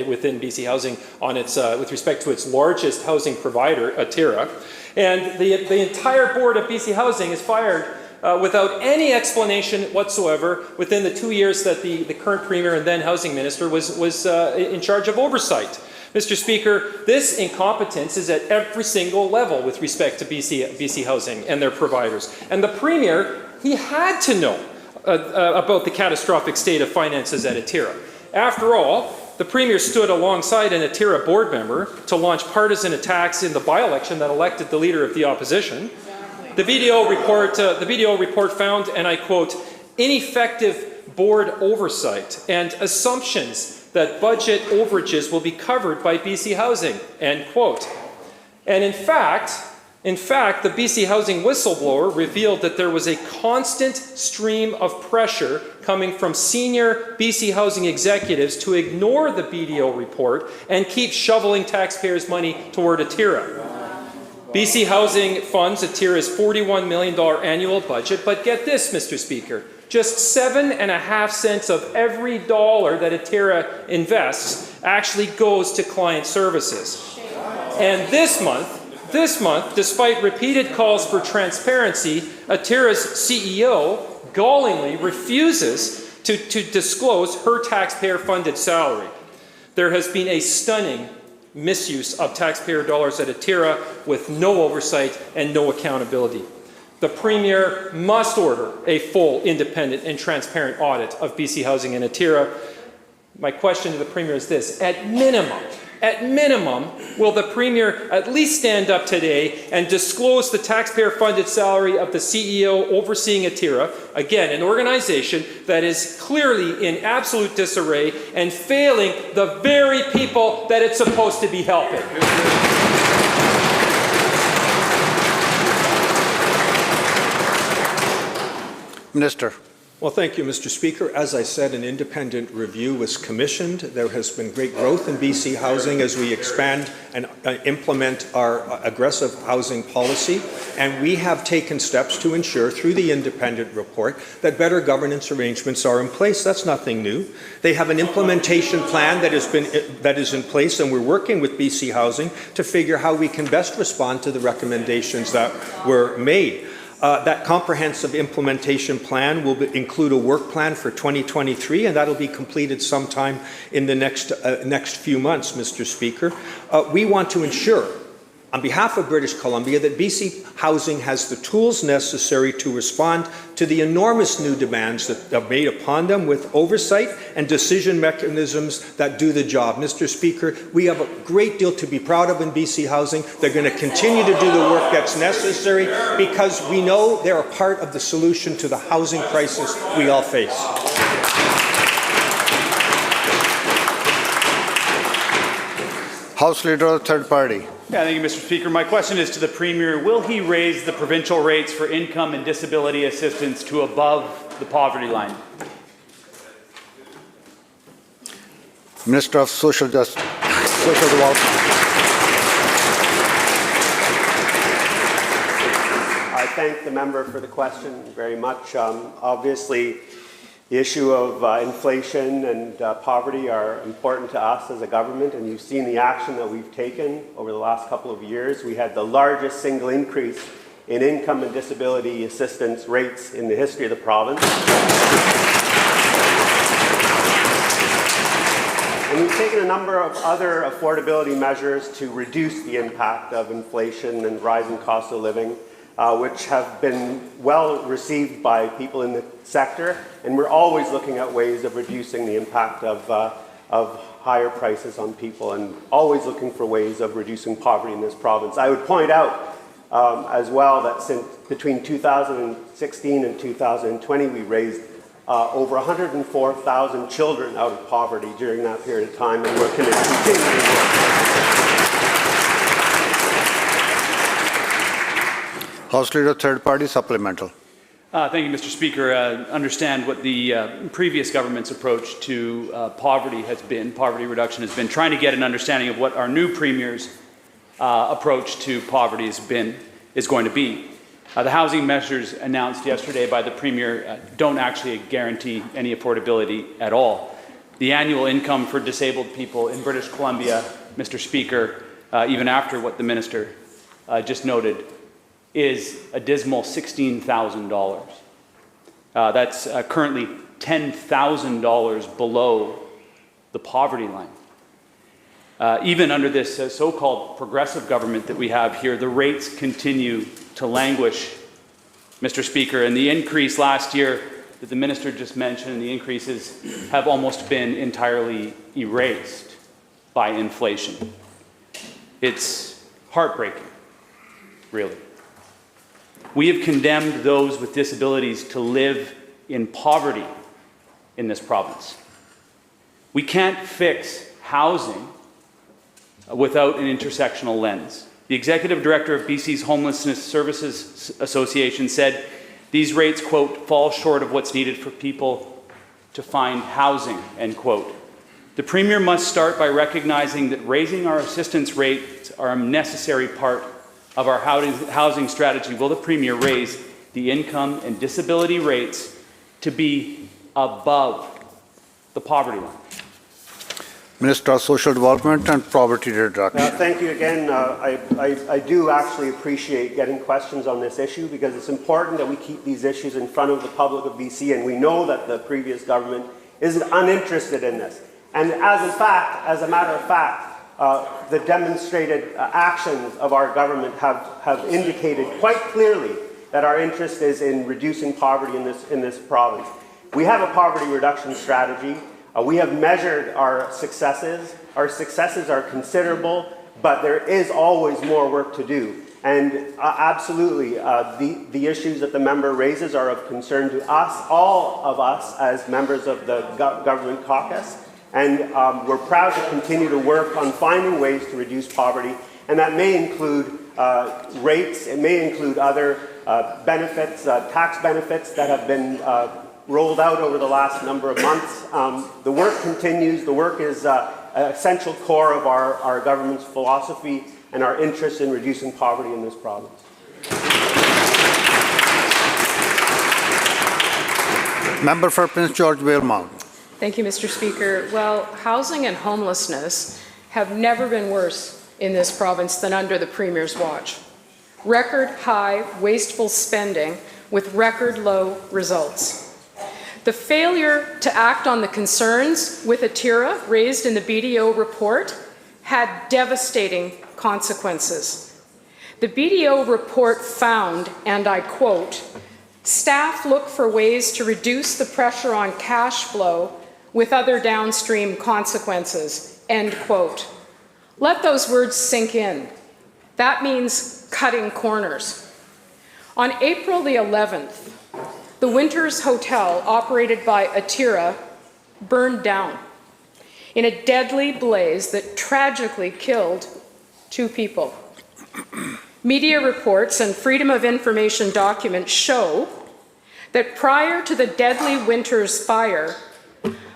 within BC Housing on its, with respect to its largest housing provider, Atira. And the entire board of BC Housing is fired without any explanation whatsoever within the 2 years that the current Premier and then Housing Minister was in charge of oversight. Mr. Speaker, this incompetence is at every single level with respect to BC Housing and their providers. And the Premier, he had to know about the catastrophic state of finances at Atira. After all, the Premier stood alongside an Atira board member to launch partisan attacks in the by-election that elected the Leader of the Opposition. The BDO report found, and I quote, ineffective board oversight and assumptions that budget overages will be covered by BC Housing, end quote. And in fact, the BC Housing whistleblower revealed that there was a constant stream of pressure coming from senior BC Housing executives to ignore the BDO report and keep shoveling taxpayers' money toward Atira. BC Housing funds Atira's $41 million annual budget, but get this, Mr. Speaker, just 7.5 cents of every dollar that Atira invests actually goes to client services. And this month, despite repeated calls for transparency, Atira's CEO gallingly refuses to disclose her taxpayer-funded salary. There has been a stunning misuse of taxpayer dollars at Atira with no oversight and no accountability. The Premier must order a full, independent and transparent audit of BC Housing and Atira. My question to the Premier is this: at minimum, will the Premier at least stand up today and disclose the taxpayer-funded salary of the CEO overseeing Atira, again, an organization that is clearly in absolute disarray and failing the very people that it's supposed to be helping? Minister. Well, thank you, Mr. Speaker. As I said, an independent review was commissioned. There has been great growth in BC Housing as we expand and implement our aggressive housing policy. And we have taken steps to ensure, through the independent report, that better governance arrangements are in place. That's nothing new. They have an implementation plan that is in place, and we're working with BC Housing to figure how we can best respond to the recommendations that were made. That comprehensive implementation plan will include a work plan for 2023, and that'll be completed sometime in the next few months, Mr. Speaker. We want to ensure, on behalf of British Columbia, that BC Housing has the tools necessary to respond to the enormous new demands that are made upon them with oversight and decision mechanisms that do the job. Mr. Speaker, we have a great deal to be proud of in BC Housing. They're going to continue to do the work that's necessary because we know they're a part of the solution to the housing crisis we all face. House Leader, third party. Yeah, thank you, Mr. Speaker. My question is to the Premier. Will he raise the provincial rates for income and disability assistance to above the poverty line? Minister of Social Development. I thank the member for the question very much. Obviously, The issue of inflation and poverty are important to us as a government, and you've seen the action that we've taken over the last couple of years. We had the largest single increase in income and disability assistance rates in the history of the province. And we've taken a number of other affordability measures to reduce the impact of inflation and rising cost of living, which have been well received by people in the sector. And we're always looking at ways of reducing the impact of higher prices on people, and always looking for ways of reducing poverty in this province. I would point out as well that since between 2016 and 2020, we raised over 104,000 children out of poverty during that period of time, and we're going to continue to work. House Leader, third party supplemental. Thank you, Mr. Speaker. Understand what the previous government's approach to poverty has been, poverty reduction has been, trying to get an understanding of what our new Premier's approach to poverty is going to be. The housing measures announced yesterday by the Premier don't actually guarantee any affordability at all. The annual income for disabled people in British Columbia, Mr. Speaker, even after what the Minister just noted, is a dismal $16,000. That's currently $10,000 below the poverty line. Even under this so-called progressive government that we have here, the rates continue to languish, Mr. Speaker, and the increase last year that the Minister just mentioned, the increases have almost been entirely erased by inflation. It's heartbreaking, really. We have condemned those with disabilities to live in poverty in this province. We can't fix housing without an intersectional lens. The Executive Director of BC's Homelessness Services Association said these rates, quote, fall short of what's needed for people to find housing, end quote. The Premier must start by recognizing that raising our assistance rates are a necessary part of our housing strategy. Will the Premier raise the income and disability rates to be above the poverty line? Minister of Social Development and Poverty Reduction. Thank you again. I do actually appreciate getting questions on this issue, because it's important that we keep these issues in front of the public of BC, and we know that the previous government is uninterested in this. And as a matter of fact, the demonstrated actions of our government have indicated quite clearly that our interest is in reducing poverty in this province. We have a poverty reduction strategy. We have measured our successes. Our successes are considerable, but there is always more work to do. And absolutely, the issues that the member raises are of concern to us, all of us as members of the government caucus. And we're proud to continue to work on finding ways to reduce poverty. And that may include rates, it may include other benefits, tax benefits that have been rolled out over the last number of months. The work continues. The work is an essential core of our government's philosophy and our interest in reducing poverty in this province. Member for Prince George Valemount. Thank you, Mr. Speaker. Well, housing and homelessness have never been worse in this province than under the Premier's watch. Record high wasteful spending with record low results. The failure to act on the concerns with Atira raised in the BDO report had devastating consequences. The BDO report found, and I quote, "Staff look for ways to reduce the pressure on cash flow with other downstream consequences," end quote. Let those words sink in. That means cutting corners. On April the 11th, the Winters Hotel, operated by Atira, burned down in a deadly blaze that tragically killed 2 people. Media reports and Freedom of Information documents show that prior to the deadly Winters fire,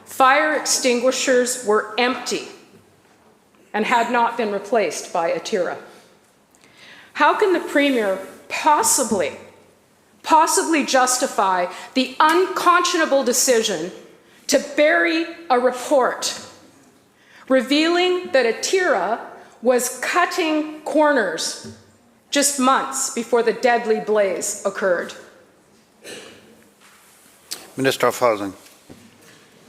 fire extinguishers were empty and had not been replaced by Atira. How can the Premier possibly possibly justify the unconscionable decision to bury a report revealing that Atira was cutting corners just months before the deadly blaze occurred? Minister of Housing.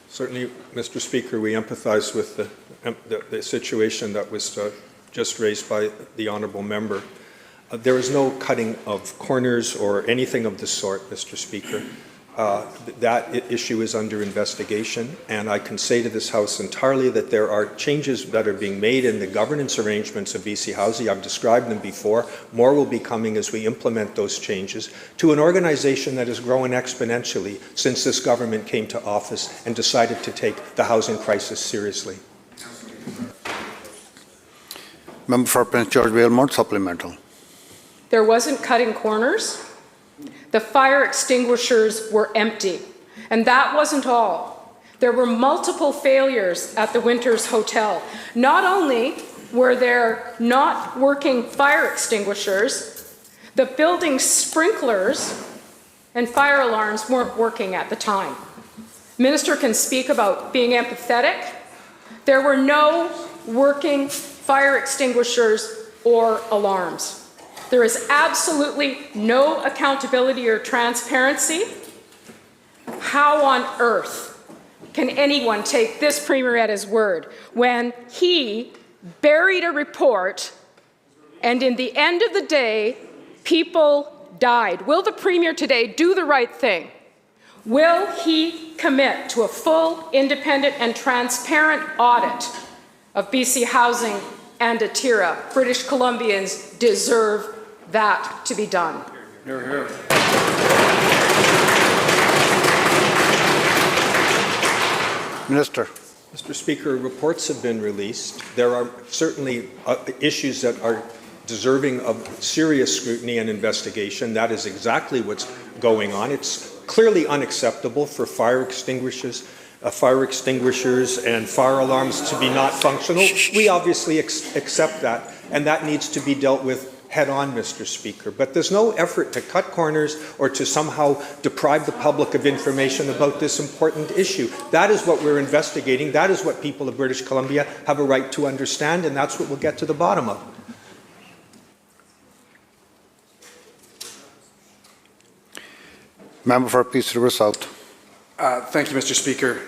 Certainly, Mr. Speaker, we empathize with the situation that was just raised by the honourable member. There is no cutting of corners or anything of the sort, Mr. Speaker. That issue is under investigation, and I can say to this House entirely that there are changes that are being made in the governance arrangements of BC Housing. I've described them before. More will be coming as we implement those changes to an organization that has grown exponentially since this government came to office and decided to take the housing crisis seriously. Member for Prince George Valemount, supplemental. There wasn't cutting corners. The fire extinguishers were empty. And that wasn't all. There were multiple failures at the Winters Hotel. Not only were there not working fire extinguishers, the building's sprinklers and fire alarms weren't working at the time. Minister can speak about being empathetic. There were no working fire extinguishers or alarms. There is absolutely no accountability or transparency. How on earth can anyone take this Premier at his word when he buried a report and in the end of the day, people died? Will the Premier today do the right thing? Will he commit to a full, independent and transparent audit of BC Housing and Atira? British Columbians deserve that to be done. Hear, hear. Minister. Mr. Speaker, reports have been released. There are certainly issues that are deserving of serious scrutiny and investigation. That is exactly what's going on. It's clearly unacceptable for fire extinguishers and fire alarms to be not functional. We obviously accept that, and that needs to be dealt with head-on, Mr. Speaker. But there's no effort to cut corners or to somehow deprive the public of information about this important issue. That is what we're investigating. That is what people of British Columbia have a right to understand, and that's what we'll get to the bottom of. Member for Peace River South. Thank you, Mr. Speaker.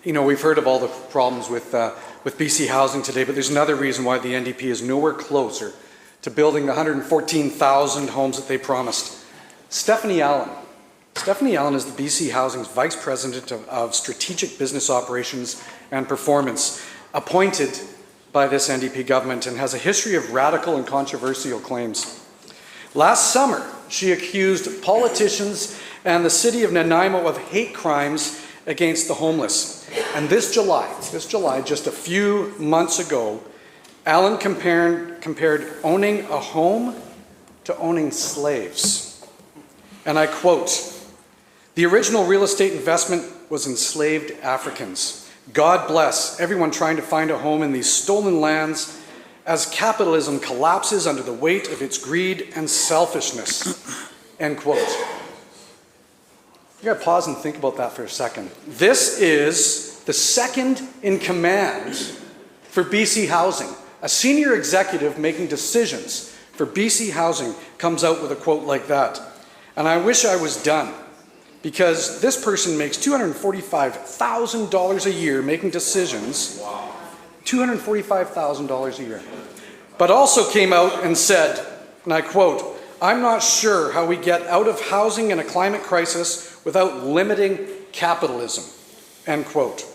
You know, we've heard of all the problems with BC Housing today, but there's another reason why the NDP is nowhere closer to building the 114,000 homes that they promised. Stephanie Allen. Stephanie Allen is the BC Housing's Vice President of Strategic Business Operations and Performance, appointed by this NDP government, and has a history of radical and controversial claims. Last summer, she accused politicians and the city of Nanaimo of hate crimes against the homeless. And this July, just a few months ago, Allen compared owning a home to owning slaves. And I quote, "The original real estate investment was enslaved Africans. God bless everyone trying to find a home in these stolen lands as capitalism collapses under the weight of its greed and selfishness." End quote. You gotta pause and think about that for a second. This is the second in command for BC Housing. A senior executive making decisions for BC Housing comes out with a quote like that. And I wish I was done, because this person makes $245,000 a year making decisions. Wow. $245,000 a year. But also came out and said, and I quote, "I'm not sure how we get out of housing in a climate crisis without limiting capitalism." End quote.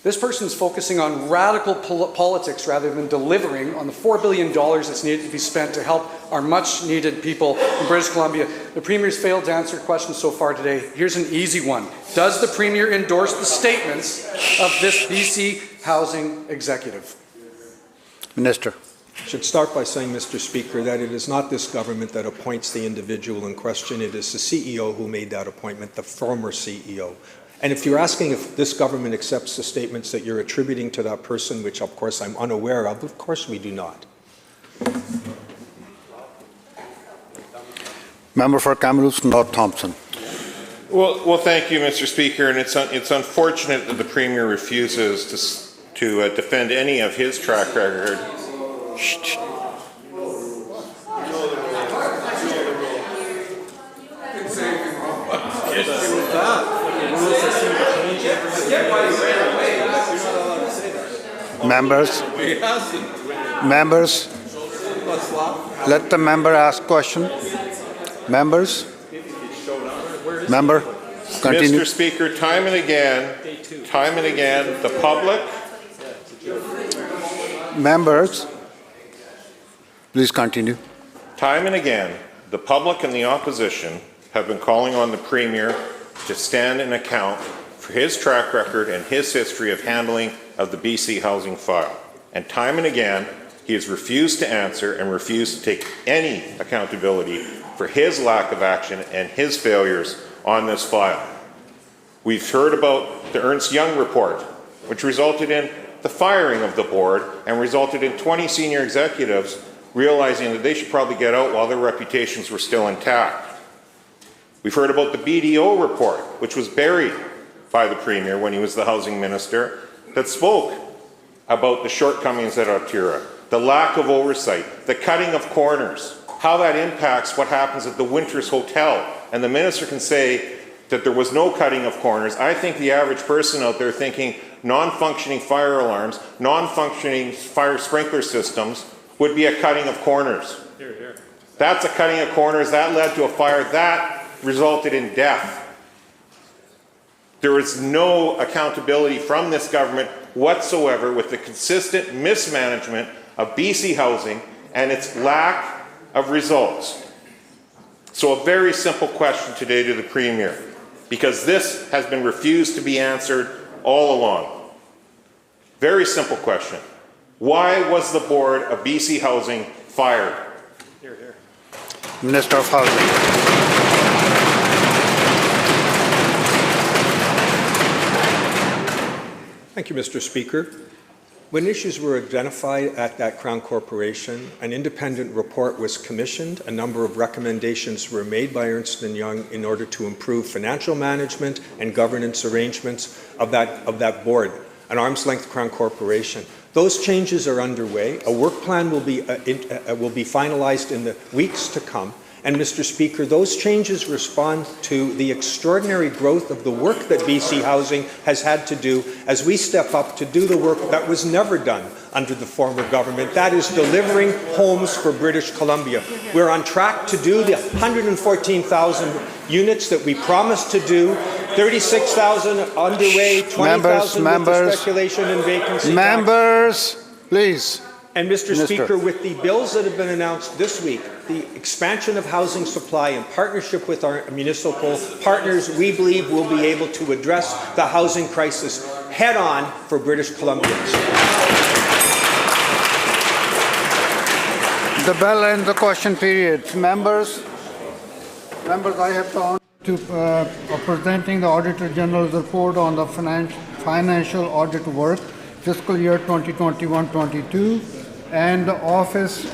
This person's focusing on radical politics rather than delivering on the $4 billion that's needed to be spent to help our much-needed people in British Columbia. The Premier's failed to answer questions so far today. Here's an easy one. Does the Premier endorse the statements of this BC Housing executive? Minister. I should start by saying, Mr. Speaker, that it is not this government that appoints the individual in question. It is the CEO who made that appointment, the former CEO. And if you're asking if this government accepts the statements that you're attributing to that person, which of course I'm unaware of course we do not. Member for Kamloops North Thompson. Well, thank you, Mr. Speaker, and it's unfortunate that the Premier refuses to defend any of his track record. Members, let the member ask question. Members, continue. Mr. Speaker, time and again, the public. Members, please continue. Time and again, the public and the opposition have been calling on the Premier to stand in account for his track record and his history of handling of the BC housing file. And time and again, he has refused to answer and refused to take any accountability for his lack of action and his failures on this file. We've heard about the Ernst Young report, which resulted in the firing of the board and resulted in 20 senior executives realizing that they should probably get out while their reputations were still intact. We've heard about the BDO report, which was buried by the Premier when he was the housing minister, that spoke about the shortcomings at Otira, the lack of oversight, the cutting of corners, how that impacts what happens at the Winters Hotel. And the minister can say that there was no cutting of corners. I think the average person out there thinking non-functioning fire alarms, non-functioning fire sprinkler systems would be a cutting of corners. Here, here. That's a cutting of corners. That led to a fire. That resulted in death. There is no accountability from this government whatsoever with the consistent mismanagement of BC housing and its lack of results. So a very simple question today to the Premier, because this has been refused to be answered all along. Very simple question. Why was the board of BC Housing fired? Here, here. Minister of Housing. Thank you, Mr. Speaker. When issues were identified at that Crown Corporation, an independent report was commissioned. A number of recommendations were made by Ernst & Young in order to improve financial management and governance arrangements of that board, an arm's-length Crown Corporation. Those changes are underway. A work plan will be finalized in the weeks to come. And, Mr. Speaker, those changes respond to the extraordinary growth of the work that BC Housing has had to do as we step up to do the work that was never done under the former government. That is delivering homes for British Columbia. We're on track to do the 114,000 units that we promised to do, 36,000 underway, 20,000 with the speculation and vacancy Members, please. And Mr. Speaker, with the bills that have been announced this week, the expansion of housing supply in partnership with our municipal partners, we believe we'll be able to address the housing crisis head on for British Columbians. The bell ends the question period. Members, I have the honor of presenting the Auditor General's report on the financial audit work, fiscal year 2021-22, and the Office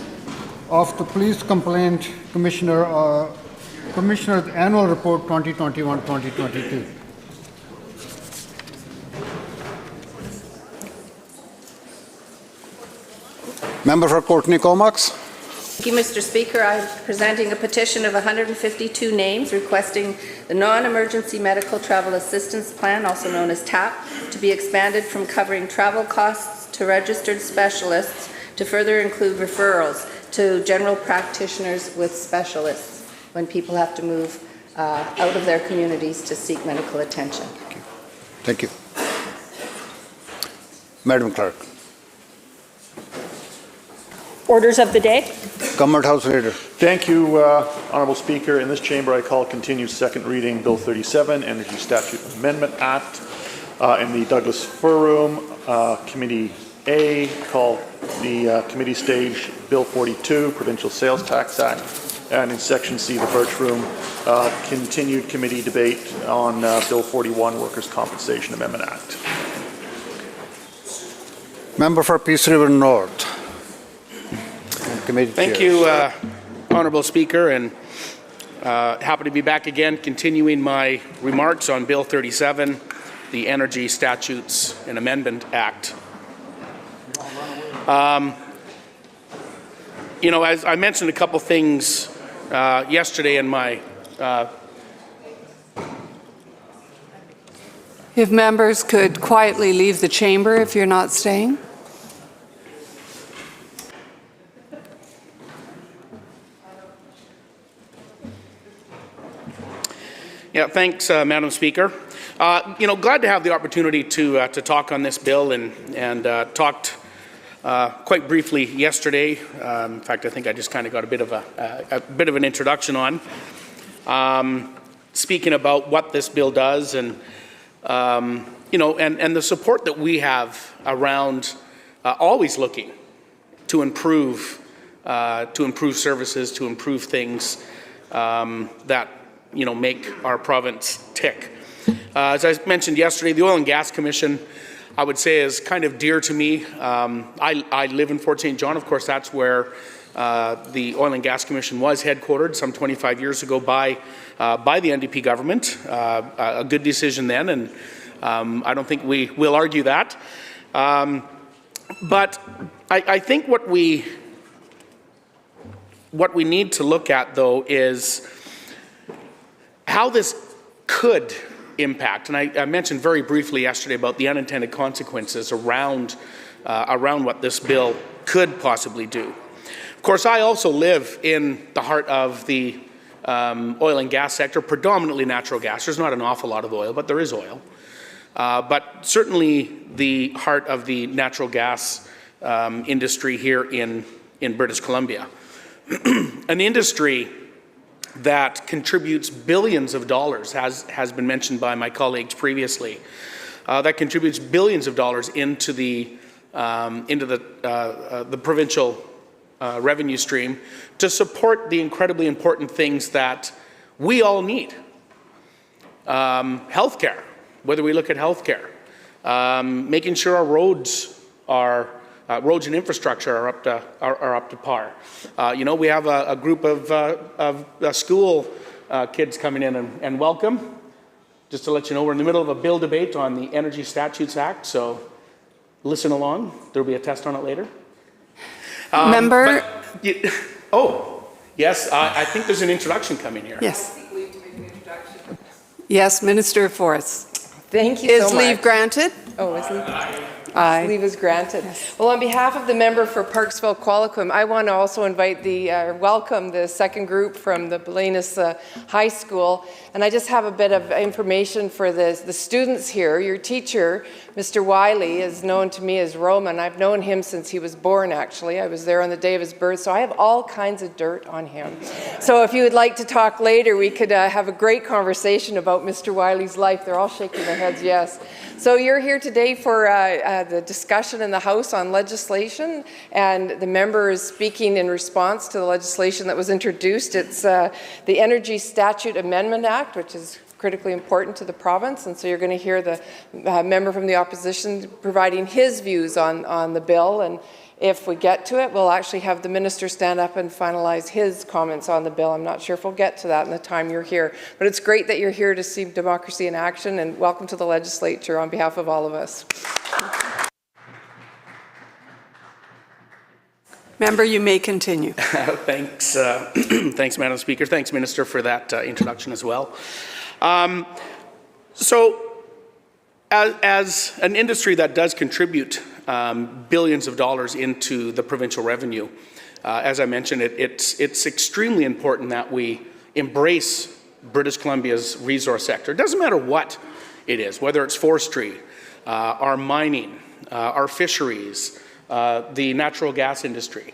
of the Police Complaint Commissioner's Annual Report 2021-2022. Member for Courtney Comox. Thank you, Mr. Speaker. I'm presenting a petition of 152 names requesting the Non-Emergency Medical Travel Assistance Plan, also known as TAP, to be expanded from covering travel costs to registered specialists to further include referrals to general practitioners with specialists when people have to move out of their communities to seek medical attention. Thank you. Madam Clerk. Orders of the day. Government House Leader. Thank you, Honourable Speaker. In this chamber, I call continued second reading Bill 37, Energy Statute Amendment Act. In the Douglas Fur Room, Committee A, call the committee stage Bill 42, Provincial Sales Tax Act. And in Section C, the Birch Room, continued committee debate on Bill 41, Workers' Compensation Amendment Act. Member for Peace River Happy to be back again, continuing my remarks on Bill 37, the Energy Statutes and Amendment Act. You know, as I mentioned a couple things yesterday in my If members could quietly leave the chamber if you're not staying. Yeah, thanks, Madam Speaker. You know, glad to have the opportunity to talk on this bill, and talked quite briefly yesterday. In fact, I think I just kind of got a bit of an introduction on speaking about what this bill does, and you know, and the support that we have around always looking to improve services, to improve things that, you know, make our province tick. As I mentioned yesterday, the Oil and Gas Commission, I would say, is kind of dear to me. I live in Fort St. John. Of course, that's where the Oil and Gas Commission was headquartered some 25 years ago by the NDP government. A good decision then, and I don't think we will argue that. But I think what we need to look at, though, is how this could impact. And I mentioned very briefly yesterday about the unintended consequences around what this bill could possibly do. Of course, I also live in the heart of the oil and gas sector, predominantly natural gas. There's not an awful lot of oil, but there is oil. But certainly the heart of the natural gas industry here in British Columbia. An industry that contributes billions of dollars, has been mentioned by my colleagues previously, that contributes billions of dollars into the provincial revenue stream to support the incredibly important things that we all need. Healthcare, whether we look at healthcare, making sure our roads and infrastructure are up to par. You know, we have a group of school kids coming in, and welcome. Just to let you know, we're in the middle of a bill debate on the Energy Statutes Act, so listen along. There'll be a test on it later. Member? Oh, yes, I think there's an introduction coming here. Yes. Yes, Minister of Forests. Thank you so much. Is leave granted? Oh, is leave? Aye. Leave is granted. Well, on behalf of the member for Parksville Qualicum, I want to also invite welcome the second group from the Belenis High School. And I just have a bit of information for the students here. Your teacher, Mr. Wiley, is known to me as Roman. I've known him since he was born, actually. I was there on the day of his birth, so I have all kinds of dirt on him. So if you would like to talk later, we could have a great conversation about Mr. Wiley's life. They're all shaking their heads yes. So you're here today for the discussion in the House on legislation, and the member is speaking in response to the legislation that was introduced. It's the Energy Statute Amendment Act, which is critically important to the province, and so you're going to hear the member from the opposition providing his views on the bill, and if we get to it, we'll actually have the minister stand up and finalize his comments on the bill. I'm not sure if we'll get to that in the time you're here, but it's great that you're here to see democracy in action, and welcome to the legislature on behalf of all of us. Member, you may continue. Thanks, thanks, Madam Speaker. Thanks, Minister, for that introduction as well. So, as an industry that does contribute billions of dollars into the provincial revenue, as I mentioned, it's extremely important that we embrace British Columbia's resource sector. It doesn't matter what it is, whether it's forestry, our mining, our fisheries, the natural gas industry.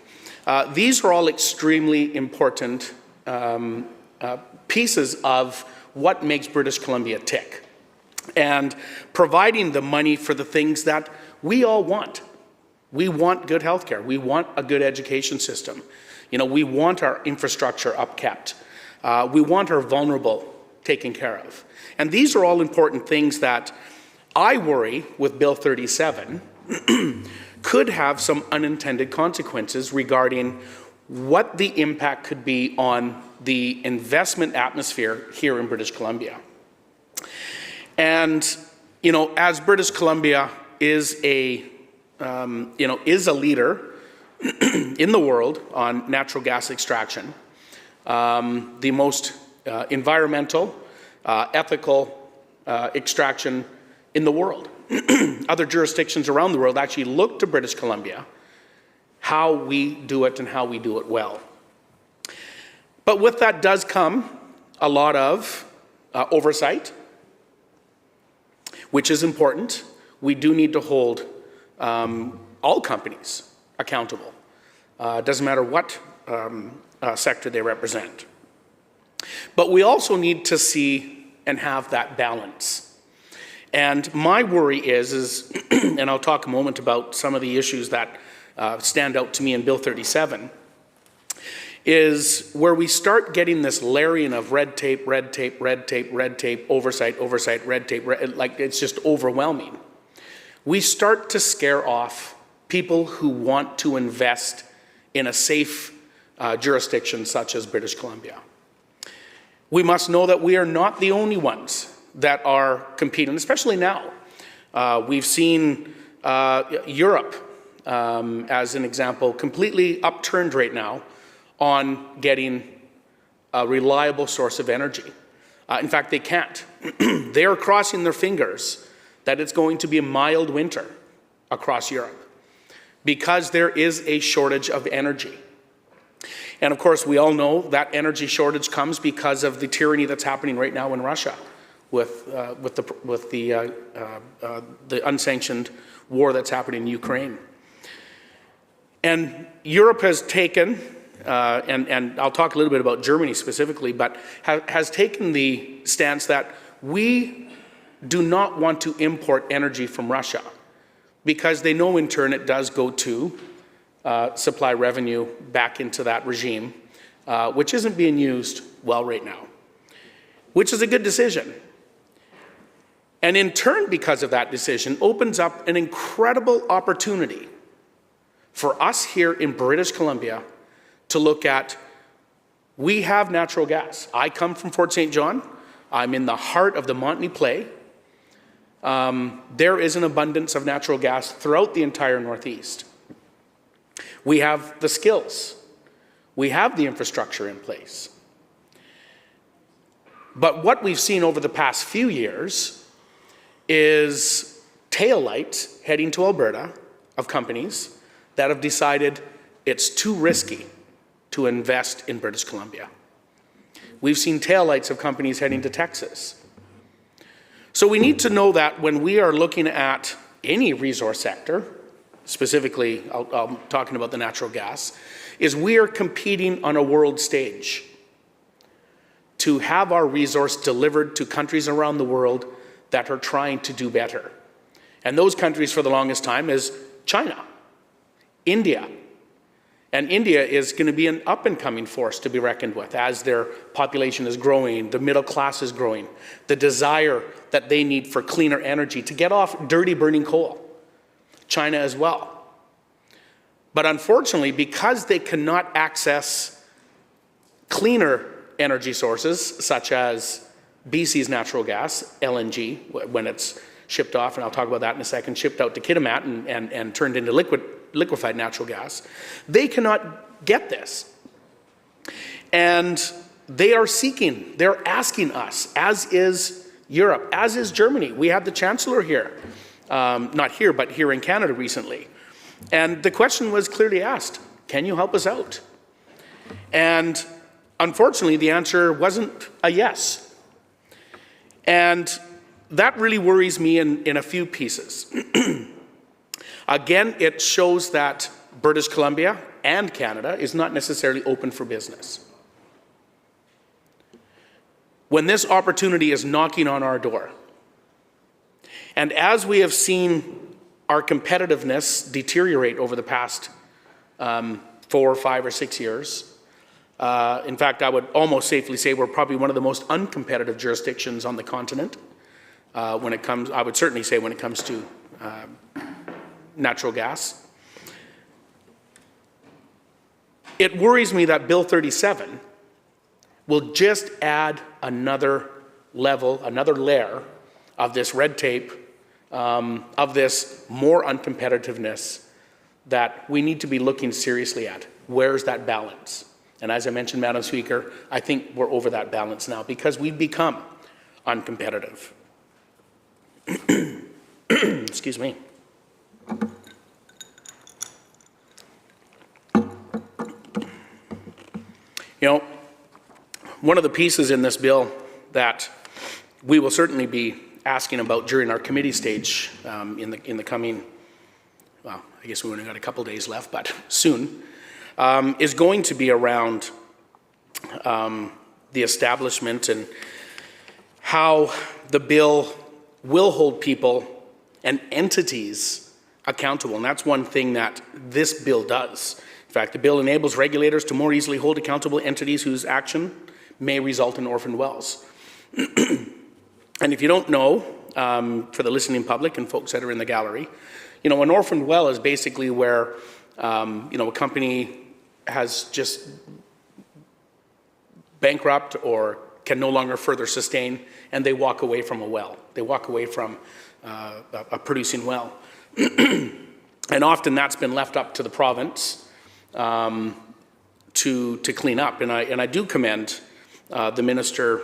These are all extremely important pieces of what makes British Columbia tick, and providing the money for the things that we all want. We want good healthcare. We want a good education system. You know, we want our infrastructure upkept. We want our vulnerable taken care of. And these are all important things that I worry with Bill 37 could have some unintended consequences regarding what the impact could be on the investment atmosphere here in British Columbia. And, you know, as British Columbia is a leader in the world on natural gas extraction, the most environmental, ethical extraction in the world. Other jurisdictions around the world actually look to British Columbia, how we do it and how we do it well. But with that does come a lot of oversight, which is important. We do need to hold all companies accountable. Doesn't matter what sector they represent. But we also need to see and have that balance. And my worry is and I'll talk a moment about some of the issues that stand out to me in Bill 37, is where we start getting this layering of red tape, oversight, red tape, like it's just overwhelming. We start to scare off people who want to invest in a safe jurisdiction such as British Columbia. We must know that we are not the only ones that are competing, especially now. We've seen Europe, as an example, completely upturned right now on getting a reliable source of energy. In fact, they can't. They are crossing their fingers that it's going to be a mild winter across Europe because there is a shortage of energy. And of course, we all know that energy shortage comes because of the tyranny that's happening right now in Russia with the unsanctioned war that's happening in Ukraine. And Europe has taken, and I'll talk a little bit about Germany specifically, but has taken the stance that we do not want to import energy from Russia because they know in turn it does go to supply revenue back into that regime, which isn't being used well right now, which is a good decision. And in turn, because of that decision, opens up an incredible opportunity for us here in British Columbia to look at, we have natural gas. I come from Fort St. John. I'm in the heart of the Montney Play. There is an abundance of natural gas throughout the entire Northeast. We have the skills. We have the infrastructure in place. But what we've seen over the past few years is tail lights heading to Alberta of companies that have decided it's too risky to invest in British Columbia. We've seen tail lights of companies heading to Texas. So we need to know that when we are looking at any resource sector, specifically I'm talking about the natural gas, is we are competing on a world stage to have our resource delivered to countries around the world that are trying to do better. And those countries for the longest time is China, India. And India is going to be an up-and-coming force to be reckoned with as their population is growing, the middle class is growing, the desire that they need for cleaner energy to get off dirty burning coal. China as well. But unfortunately, because they cannot access cleaner energy sources such as BC's natural gas, LNG, when it's shipped off, and I'll talk about that in a second, shipped out to Kitimat and turned into liquefied natural gas, they cannot get this. And they are seeking, they're asking us, as is Europe, as is Germany. We had the Chancellor here, not here, but here in Canada recently. And the question was clearly asked, can you help us out? And unfortunately, the answer wasn't a yes. And that really worries me in a few pieces. Again, it shows that British Columbia and Canada is not necessarily open for business. When this opportunity is knocking on our door, and as we have seen our competitiveness deteriorate over the past 4, 5, or 6 years, in fact, I would almost safely say we're probably one of the most uncompetitive jurisdictions on the continent when it comes, I would certainly say when it comes to natural gas. It worries me that Bill 37 will just add another level, another layer of this red tape, of this more uncompetitiveness that we need to be looking seriously at. Where's that balance? And as I mentioned, Madam Speaker, I think we're over that balance now because we've become uncompetitive. Excuse me. You know, one of the pieces in this bill that we will certainly be asking about during our committee stage in the coming, well, I guess we only got a couple days left, but soon, is going to be around the establishment and how the bill will hold people and entities accountable. And that's one thing that this bill does. In fact, the bill enables regulators to more easily hold accountable entities whose action may result in orphaned wells. And if you don't know, for the listening public and folks that are in the gallery, you know, an orphaned well is basically where, you know, a company has just bankrupt or can no longer further sustain, and they walk away from a well. They walk away from a producing well. And often that's been left up to the province to clean up. And I do commend the minister,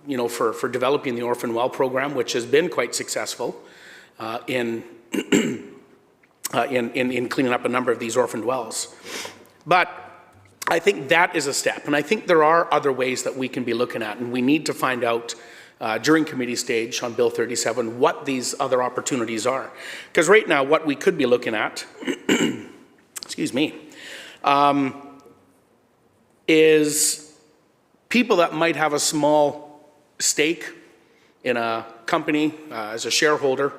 you know, for developing the orphan well program, which has been quite successful in cleaning up a number of these orphaned wells. But I think that is a step, and I think there are other ways that we can be looking at, and we need to find out during committee stage on Bill 37 what these other opportunities are. Because right now what we could be looking at, excuse me, is people that might have a small stake in a company as a shareholder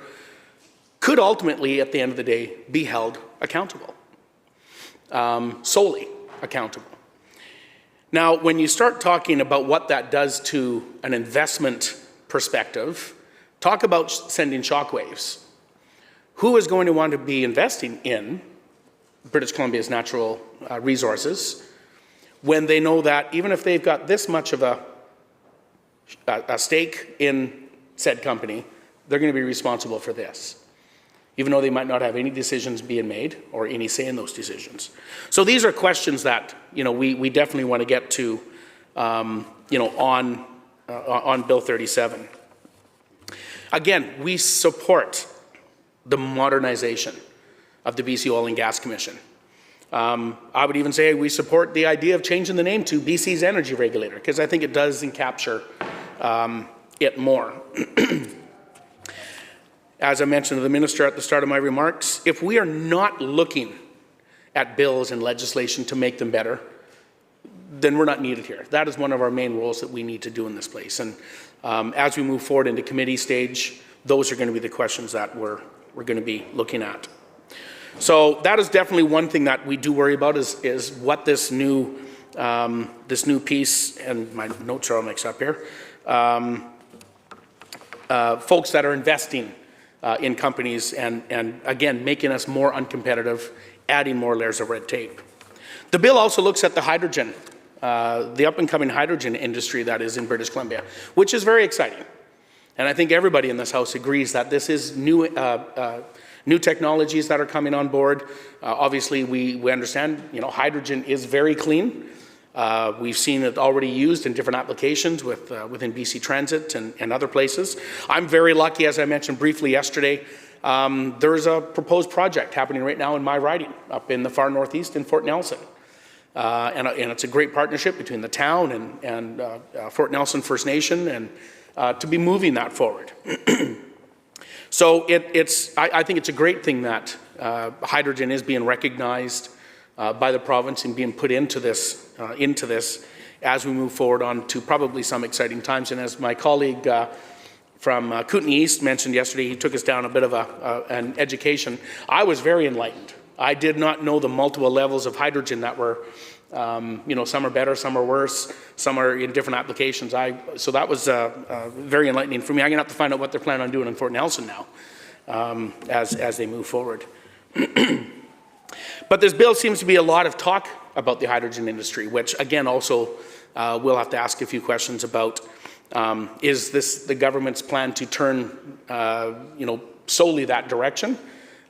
could ultimately, at the end of the day, be held accountable, solely accountable. Now, when you start talking about what that does to an investment perspective, talk about sending shockwaves. Who is going to want to be investing in British Columbia's natural resources when they know that even if they've got this much of a stake in said company, they're going to be responsible for this, even though they might not have any decisions being made or any say in those decisions. So these are questions that, you know, we definitely want to get to, you know, on Bill 37. Again, we support the modernization of the BC Oil and Gas Commission. I would even say we support the idea of changing the name to BC's Energy Regulator, because I think it does encapture it more. As I mentioned to the minister at the start of my remarks, if we are not looking at bills and legislation to make them better, then we're not needed here. That is one of our main roles that we need to do in this place. And as we move forward into committee stage, those are going to be the questions that we're going to be looking at. So that is definitely one thing that we do worry about is what this new piece, and my notes are all mixed up here, folks that are investing in companies and again, making us more uncompetitive, adding more layers of red tape. The bill also looks at the hydrogen, the up-and-coming hydrogen industry that is in British Columbia, which is very exciting. And I think everybody in this House agrees that this is new technologies that are coming on board. Obviously, we understand, you know, hydrogen is very clean. We've seen it already used in different applications within BC Transit and other places. I'm very lucky, as I mentioned briefly yesterday, there's a proposed project happening right now in my riding up in the far northeast in Fort Nelson. And it's a great partnership between the town and Fort Nelson First Nation and to be moving that forward. So I think it's a great thing that hydrogen is being recognized by the province and being put into this as we move forward on to probably some exciting times. And as my colleague from Kootenay East mentioned yesterday, he took us down a bit of an education. I was very enlightened. I did not know the multiple levels of hydrogen that were, you know, some are better, some are worse, some are in different applications. So that was very enlightening for me. I'm going to have to find out what they're planning on doing in Fort Nelson now as they move forward. But this bill seems to be a lot of talk about the hydrogen industry, which again also we'll have to ask a few questions about. Is this the government's plan to turn solely that direction,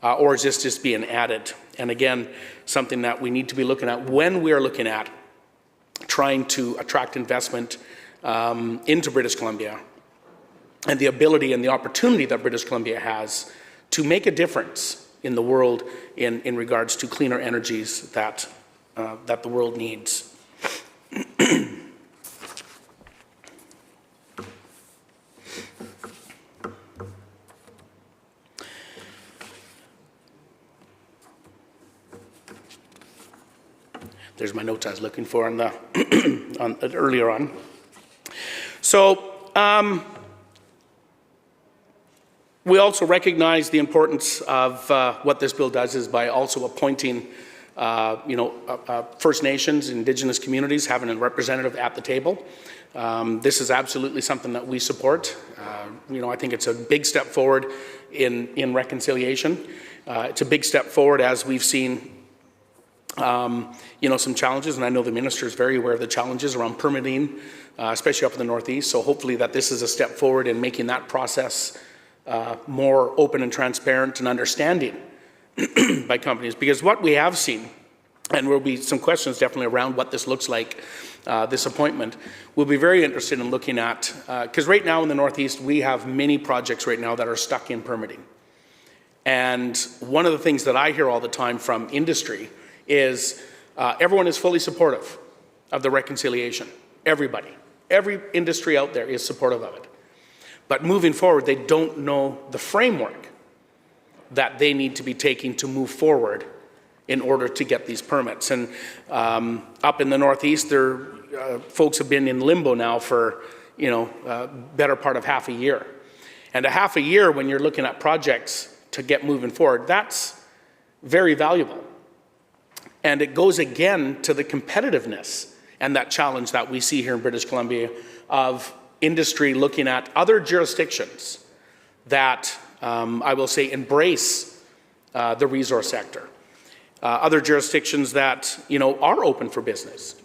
or is this just being added? And again, something that we need to be looking at when we are looking at trying to attract investment into British Columbia, and the ability and the opportunity that British Columbia has to make a difference in the world in regards to cleaner energies that the world needs. There's my notes I was looking for on the earlier on. So we also recognize the importance of what this bill does is by also appointing First Nations, Indigenous communities, having a representative at the table. This is absolutely something that we support. I think it's a big step forward in reconciliation. It's a big step forward as we've seen some challenges, and I know the minister is very aware of the challenges around permitting, especially up in the Northeast. So hopefully that this is a step forward in making that process more open and transparent and understanding by companies. Because what we have seen, and there will be some questions definitely around what this looks like, this appointment, we'll be very interested in looking at, because right now in the Northeast, we have many projects right now that are stuck in permitting. And one of the things that I hear all the time from industry is everyone is fully supportive of the reconciliation. Everybody. Every industry out there is supportive of it. But moving forward, they don't know the framework that they need to be taking to move forward in order to get these permits. And up in the Northeast, folks have been in limbo now for better part of half a year. And a half a year when you're looking at projects to get moving forward, that's very valuable. And it goes again to the competitiveness and that challenge that we see here in British Columbia of industry looking at other jurisdictions that I will say embrace the resource sector. Other jurisdictions that are open for business.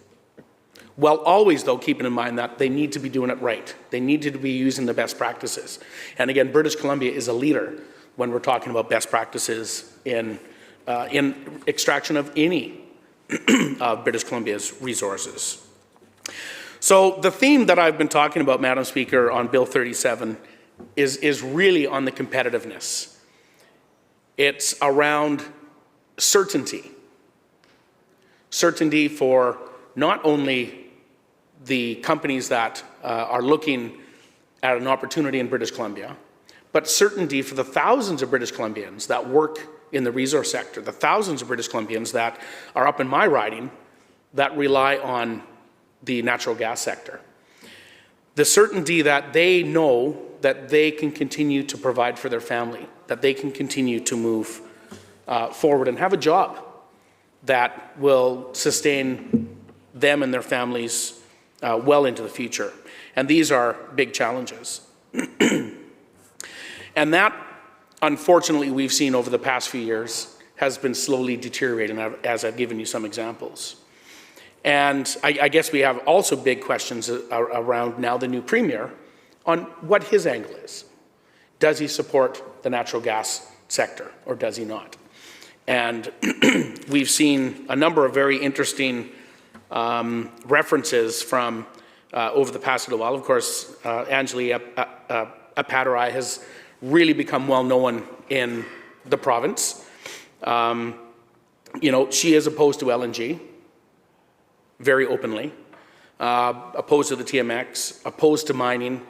While always though keeping in mind that they need to be doing it right. They need to be using the best practices. And again, British Columbia is a leader when we're talking about best practices in extraction of any of British Columbia's resources. So the theme that I've been talking about, Madam Speaker, on Bill 37 is really on the competitiveness. It's around certainty. Certainty for not only the companies that are looking at an opportunity in British Columbia, but certainty for the thousands of British Columbians that work in the resource sector, the thousands of British Columbians that are up in my riding that rely on the natural gas sector. The certainty that they know that they can continue to provide for their family, that they can continue to move forward and have a job that will sustain them and their families well into the future. And these are big challenges. And that, unfortunately, we've seen over the past few years has been slowly deteriorating, as I've given you some examples. And I guess we have also big questions around now the new Premier on what his angle is. Does he support the natural gas sector or does he not? And we've seen a number of very interesting references from over the past little while. Of course, Anjali Appadurai has really become well known in the province. She is opposed to LNG, very openly, opposed to the TMX, opposed to mining,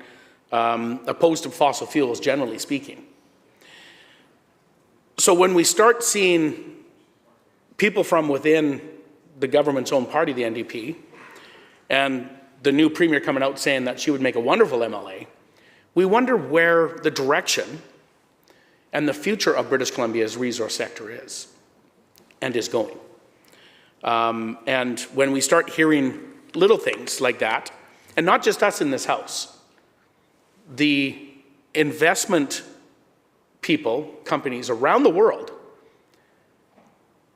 opposed to fossil fuels, generally speaking. So when we start seeing people from within the government's own party, the NDP, and the new Premier coming out saying that she would make a wonderful MLA, we wonder where the direction and the future of British Columbia's resource sector is and is going. And when we start hearing little things like that, and not just us in this House, the investment people, companies around the world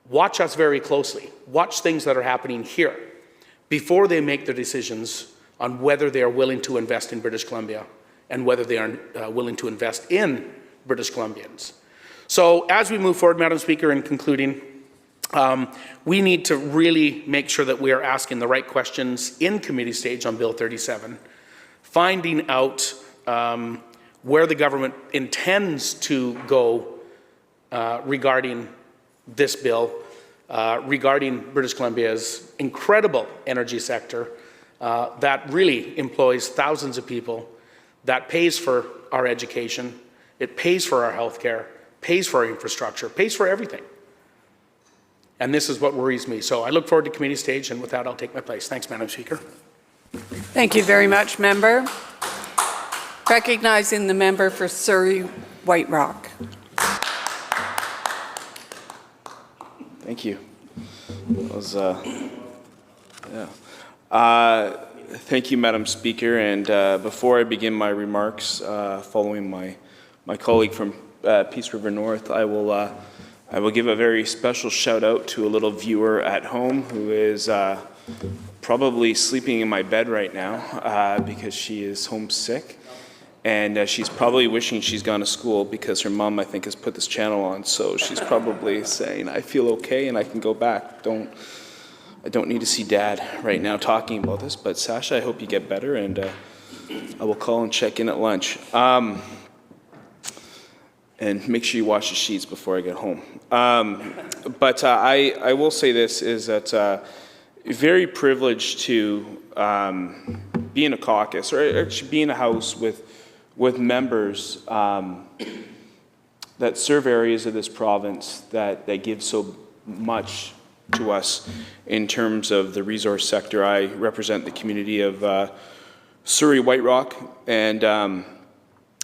watch us very closely. Watch things that are happening here before they make their decisions on whether they are willing to invest in British Columbia and whether they are willing to invest in British Columbians. So as we move forward, Madam Speaker, in concluding, we need to really make sure that we are asking the right questions in committee stage on Bill 37, finding out where the government intends to go regarding this bill, regarding British Columbia's incredible energy sector that really employs thousands of people, that pays for our education, it pays for our health care, pays for our infrastructure, pays for everything. And this is what worries me. So I look forward to committee stage, and with that, I'll take my place. Thanks, Madam Speaker. Thank you very much, member. Recognizing the member for Surrey White Rock. Thank you. That was, thank you, Madam Speaker. And before I begin my remarks, following my colleague from Peace River North, I will give a very special shout out to a little viewer at home who is probably sleeping in my bed right now because she is homesick. And she's probably wishing she's gone to school because her mom, I think, has put this channel on. So she's probably saying, I feel okay and I can go back. I don't need to see Dad right now talking about this. But Sasha, I hope you get better, and I will call and check in at lunch. And make sure you wash the sheets before I get home. But I will say this, is that very privileged to be in a caucus, or actually be in a house with members that serve areas of this province that give so much to us in terms of the resource sector. I represent the community of Surrey White Rock, and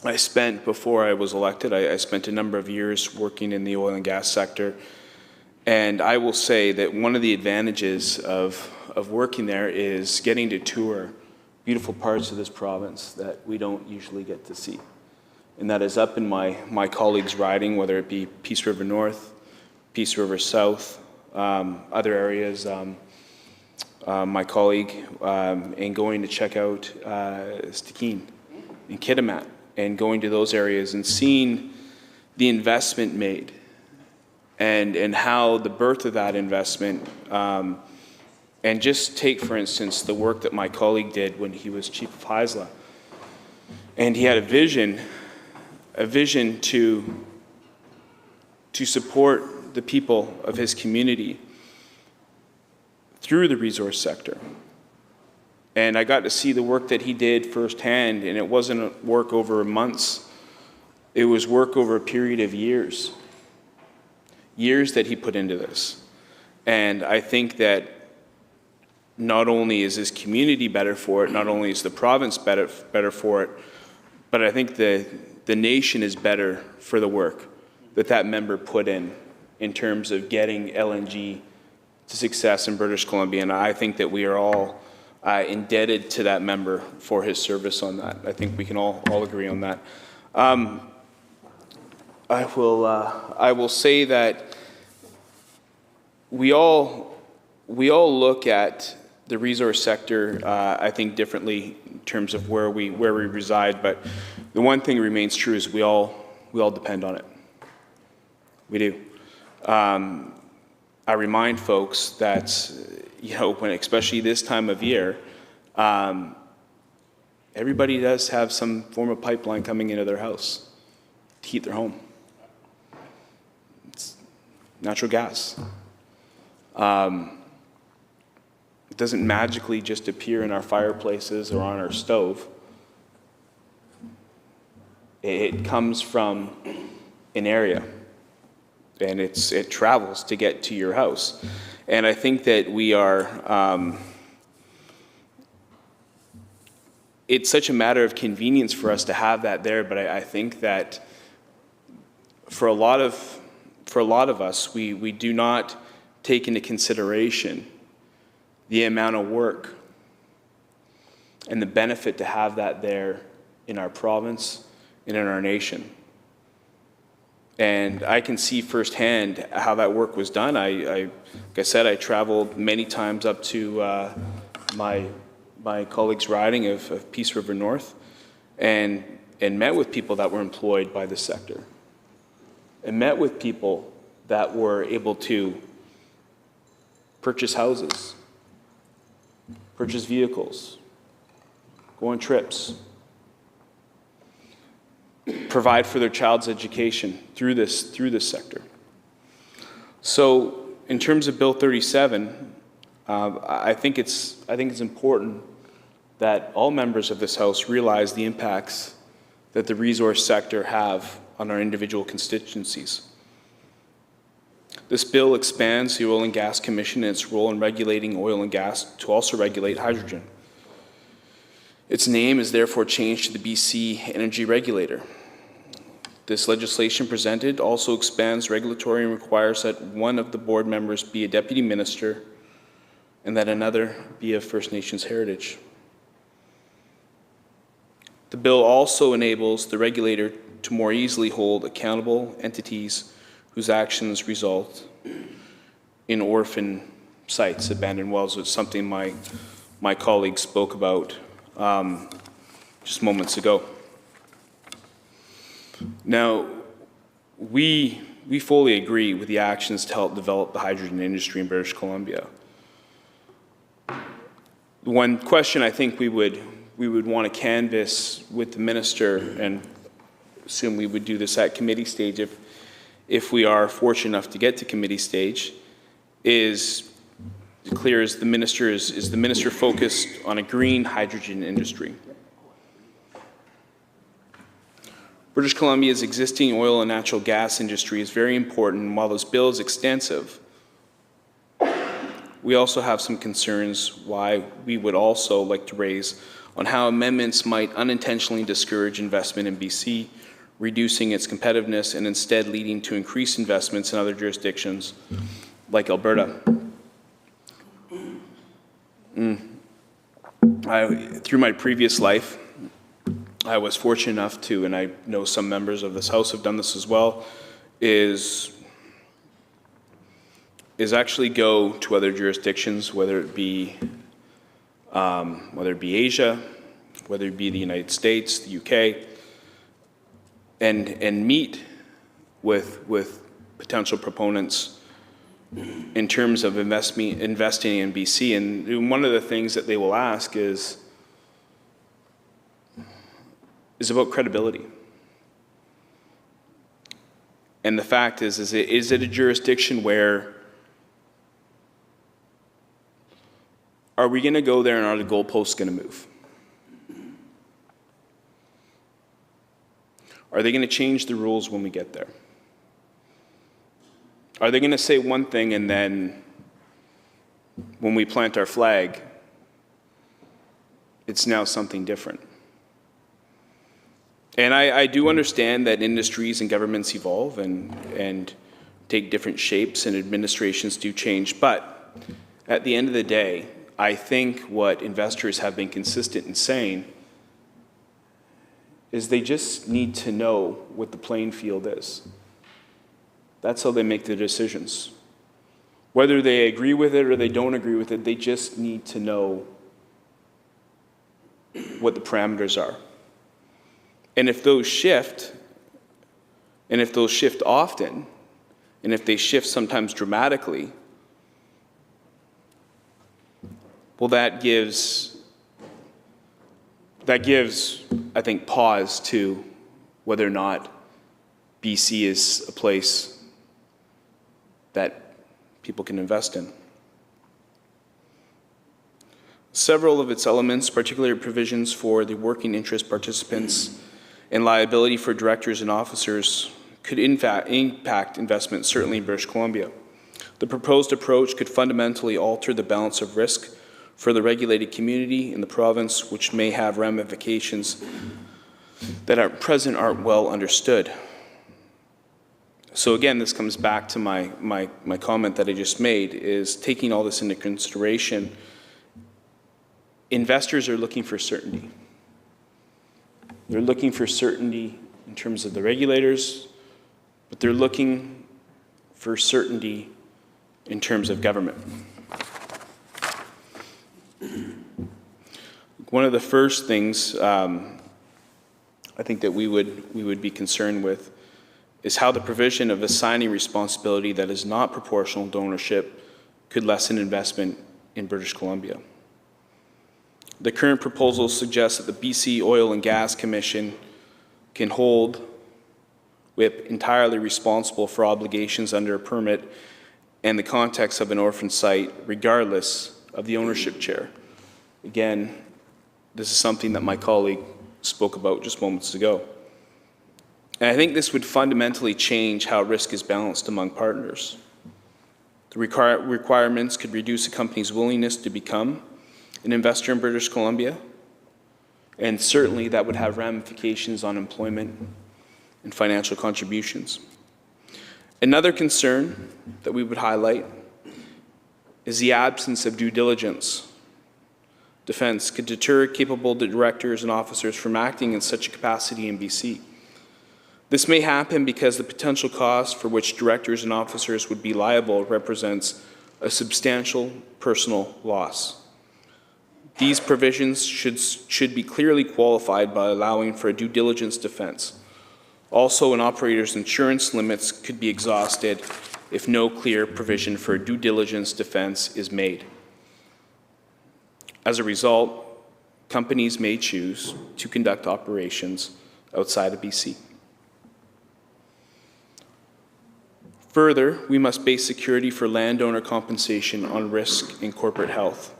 I spent, before I was elected, I spent a number of years working in the oil and gas sector. And I will say that one of the advantages of working there is getting to tour beautiful parts of this province that we don't usually get to see. And that is up in my colleagues' riding, whether it be Peace River North, Peace River South, other areas, my colleague, and going to check out Stikine and Kitimat, and going to those areas and seeing the investment made and how the birth of that investment, and just take, for instance, the work that my colleague did when he was Chief of Haisla. And he had a vision to support the people of his community through the resource sector. And I got to see the work that he did firsthand, and it wasn't work over months. It was work over a period of years. Years that he put into this. And I think that not only is his community better for it, not only is the province better for it, but I think the nation is better for the work that member put in terms of getting LNG to success in British Columbia. And I think that we are all indebted to that member for his service on that. I think we can all agree on that. I will say that we all look at the resource sector, I think, differently in terms of where we reside. But the one thing remains true is we all depend on it. We do. I remind folks that, when, especially this time of year, everybody does have some form of pipeline coming into their house to heat their home. It's natural gas. It doesn't magically just appear in our fireplaces or on our stove. It comes from an area, and it travels to get to your house. And I think that we are, it's such a matter of convenience for us to have that there, but I think that for a lot of us, we do not take into consideration the amount of work and the benefit to have that there in our province and in our nation. And I can see firsthand how that work was done. Like I said, I traveled many times up to my colleagues' riding of Peace River North and met with people that were employed by this sector and met with people that were able to purchase houses, purchase vehicles, go on trips, provide for their child's education through this sector. So in terms of Bill 37, I think it's important that all members of this House realize the impacts that the resource sector have on our individual constituencies. This bill expands the Oil and Gas Commission and its role in regulating oil and gas to also regulate hydrogen. Its name is therefore changed to the BC Energy Regulator. This legislation presented also expands regulatory and requires that one of the board members be a deputy minister and that another be of First Nations heritage. The bill also enables the regulator to more easily hold accountable entities whose actions result in orphan sites, abandoned wells, which is something my colleague spoke about just moments ago. Now, we fully agree with the actions to help develop the hydrogen industry in British Columbia. One question I think we would want to canvass with the minister, and assume we would do this at committee stage if we are fortunate enough to get to committee stage, is clear as the minister is the minister focused on a green hydrogen industry. British Columbia's existing oil and natural gas industry is very important, and while this bill is extensive, we also have some concerns why we would also like to raise on how amendments might unintentionally discourage investment in BC, reducing its competitiveness and instead leading to increased investments in other jurisdictions like Alberta. Through my previous life, I was fortunate enough to, and I know some members of this House have done this as well, is actually go to other jurisdictions, whether it be Asia, whether it be the United States, the UK, and meet with potential proponents in terms of investing in BC. And one of the things that they will ask is about credibility. And the fact is it a jurisdiction where are we going to go there and are the goalposts going to move? Are they going to change the rules when we get there? Are they going to say one thing and then when we plant our flag, it's now something different? And I do understand that industries and governments evolve and take different shapes and administrations do change, but at the end of the day, I think what investors have been consistent in saying is they just need to know what the playing field is. That's how they make their decisions. Whether they agree with it or they don't agree with it, they just need to know what the parameters are. And if those shift, and if those shift often, and if they shift sometimes dramatically, well, that gives, I think, pause to whether or not BC is a place that people can invest in. Several of its elements, particularly provisions for the working interest participants and liability for directors and officers, could in fact impact investment, certainly in British Columbia. The proposed approach could fundamentally alter the balance of risk for the regulated community in the province, which may have ramifications that at present aren't well understood. So again, this comes back to my comment that I just made, is taking all this into consideration. Investors are looking for certainty. They're looking for certainty in terms of the regulators. but they're looking for certainty in terms of government. One of the first things I think that we would be concerned with is how the provision of assigning responsibility that is not proportional to ownership could lessen investment in British Columbia. The current proposal suggests that the BC Oil and Gas Commission can hold WIP entirely responsible for obligations under a permit and the context of an orphan site, regardless of the ownership chair. Again, this is something that my colleague spoke about just moments ago. And I think this would fundamentally change how risk is balanced among partners. The requirements could reduce a company's willingness to become an investor in British Columbia, and certainly that would have ramifications on employment and financial contributions. Another concern that we would highlight is the absence of due diligence. Defense could deter capable directors and officers from acting in such a capacity in BC. This may happen because the potential cost for which directors and officers would be liable represents a substantial personal loss. These provisions should be clearly qualified by allowing for a due diligence defense. Also, an operator's insurance limits could be exhausted if no clear provision for a due diligence defense is made. As a result, companies may choose to conduct operations outside of BC. Further, we must base security for landowner compensation on risk and corporate health.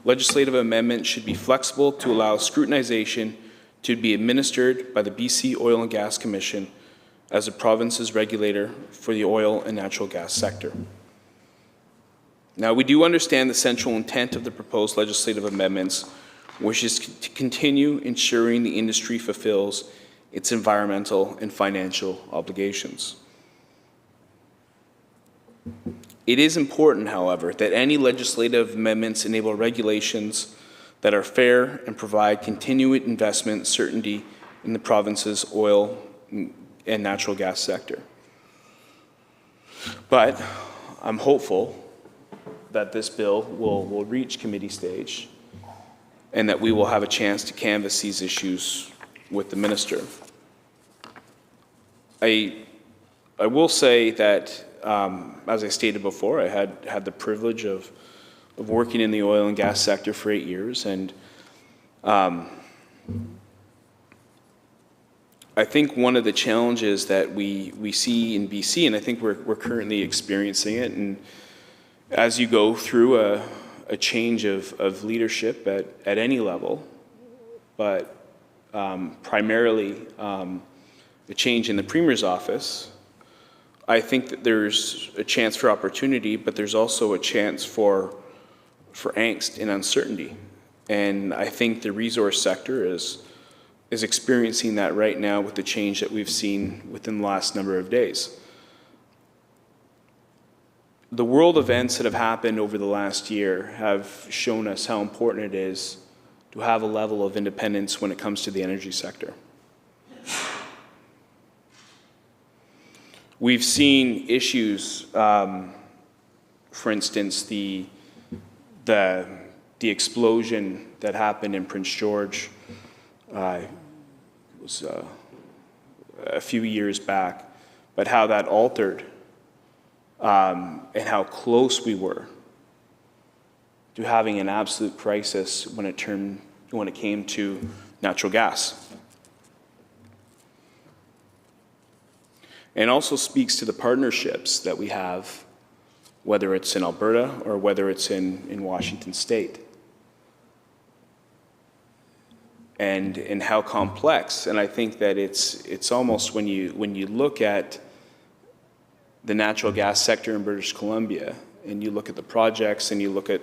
Legislative amendments should be flexible to allow scrutinization to be administered by the BC Oil and Gas Commission as the province's regulator for the oil and natural gas sector. Now, we do understand the central intent of the proposed legislative amendments, which is to continue ensuring the industry fulfills its environmental and financial obligations. It is important, however, that any legislative amendments enable regulations that are fair and provide continued investment certainty in the province's oil and natural gas sector. But I'm hopeful that this bill will reach committee stage and that we will have a chance to canvass these issues with the minister. I will say that, as I stated before, I had the privilege of working in the oil and gas sector for 8 years, and I think one of the challenges that we see in BC, and I think we're currently experiencing it, and as you go through a change of leadership at any level, but primarily a change in the Premier's office, I think that there's a chance for opportunity, but there's also a chance for angst and uncertainty. And I think the resource sector is experiencing that right now with the change that we've seen within the last number of days. The world events that have happened over the last year have shown us how important it is to have a level of independence when it comes to the energy sector. We've seen issues, for instance, the explosion that happened in Prince George was a few years back, but how that altered and how close we were to having an absolute crisis when it came to natural gas. And also speaks to the partnerships that we have, whether it's in Alberta or whether it's in Washington State. And how complex, and I think that it's almost when you look at the natural gas sector in British Columbia, and you look at the projects and you look at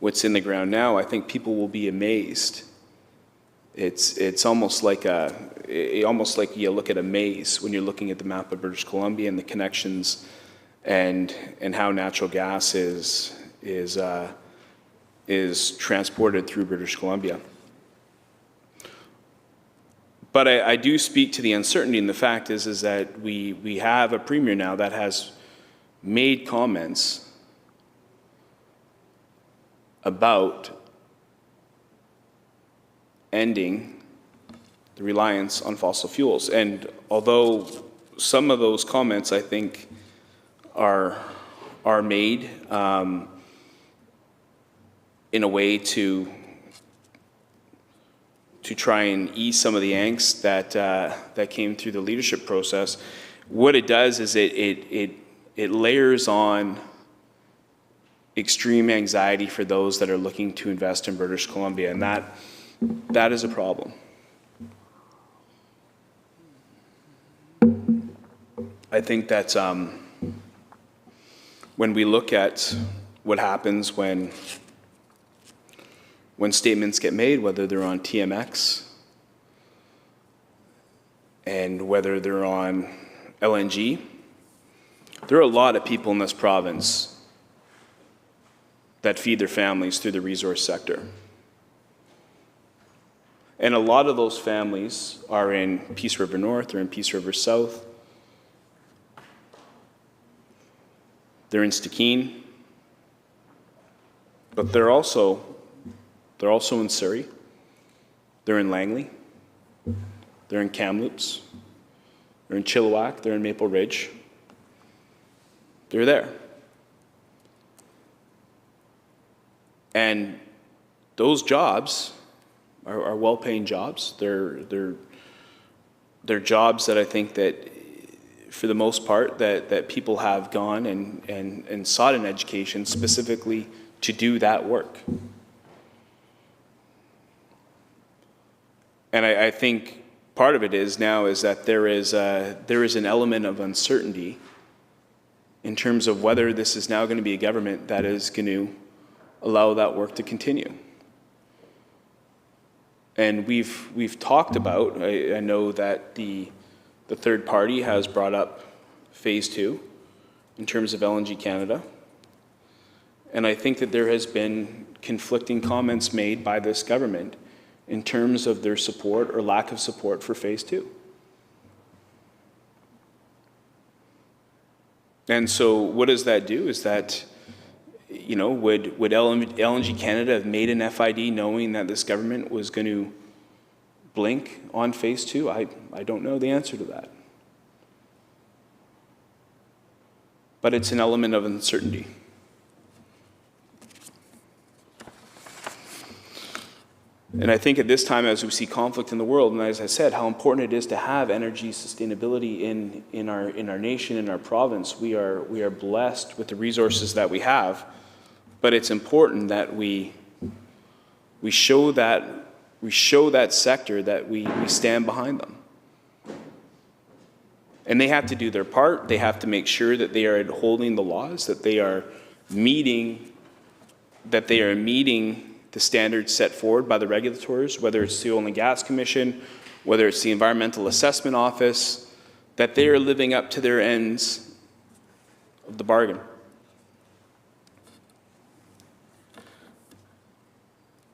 what's in the ground now, I think people will be amazed. It's almost like you look at a maze when you're looking at the map of British Columbia and the connections and how natural gas is transported through British Columbia. But I do speak to the uncertainty, and the fact is that we have a premier now that has made comments about ending the reliance on fossil fuels. And although some of those comments, I think, are made in a way to try and ease some of the angst that came through the leadership process, what it does is it layers on extreme anxiety for those that are looking to invest in British Columbia, and that is a problem. I think that when we look at what happens when statements get made, whether they're on TMX and whether they're on LNG, there are a lot of people in this province that feed their families through the resource sector. And a lot of those families are in Peace River North or in Peace River South. They're in Stikine, but they're also in Surrey. They're in Langley. They're in Kamloops. They're in Chilliwack. They're in Maple Ridge. They're there. And those jobs are well-paying jobs. They're jobs that I think that, for the most part, that people have gone and sought an education specifically to do that work. And I think part of it is that there is an element of uncertainty in terms of whether this is now going to be a government that is going to allow that work to continue. And we've talked about, I know that the third party has brought up phase 2 in terms of LNG Canada. And I think that there has been conflicting comments made by this government in terms of their support or lack of support for phase 2. And so what does that do? Is that, would LNG Canada have made an FID knowing that this government was going to blink on phase 2? I don't know the answer to that. But it's an element of uncertainty. And I think at this time, as we see conflict in the world, and as I said, how important it is to have energy sustainability in our nation, in our province, we are blessed with the resources that we have. But it's important that we show that sector that we stand behind them. And they have to do their part. They have to make sure that they are upholding the laws, that they are meeting the standards set forward by the regulators, whether it's the Oil and Gas Commission, whether it's the Environmental Assessment Office, that they are living up to their ends of the bargain.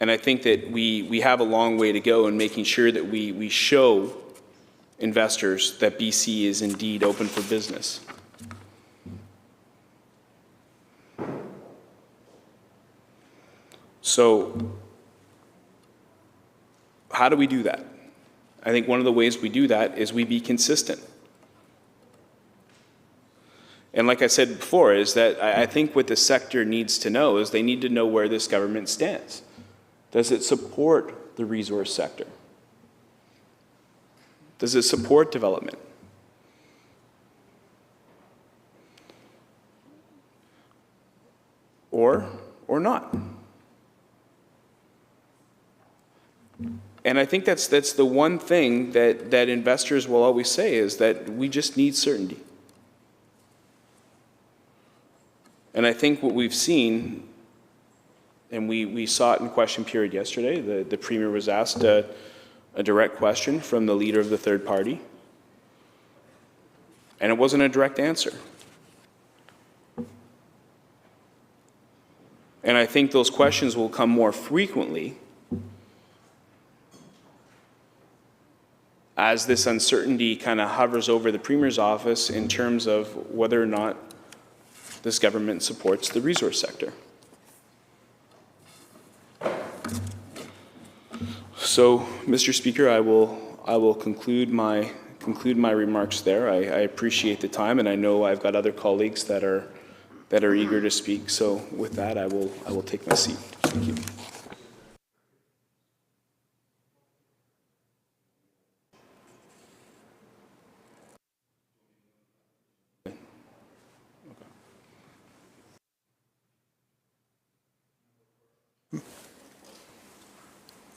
And I think that we have a long way to go in making sure that we show investors that BC is indeed open for business. So, how do we do that? I think one of the ways we do that is we be consistent. And like I said before, is that I think what the sector needs to know is they need to know where this government stands. Does it support the resource sector? Does it support development? Or not? And I think that's the one thing that investors will always say, is that we just need certainty. And I think what we've seen, and we saw it in question period yesterday, the Premier was asked a direct question from the leader of the third party, and it wasn't a direct answer. And I think those questions will come more frequently as this uncertainty kind of hovers over the Premier's office in terms of whether or not this government supports the resource sector. So, Mr. Speaker, I will conclude my remarks there. I appreciate the time, and I know I've got other colleagues that are eager to speak. So, with that, I will take my seat. Thank you.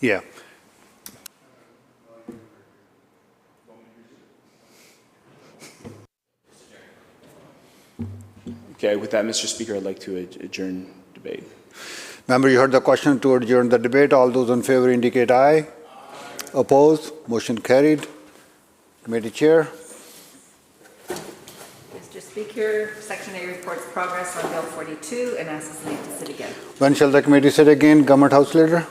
Yeah. Okay, with that, Mr. Speaker, I'd like to adjourn debate. Member, you heard the question to adjourn the debate. All those in favor indicate aye. Opposed? Motion carried. Committee Chair. Mr. Speaker, Section A reports progress on Bill 42 and asks leave to sit again. When shall the committee sit again? Government House Leader?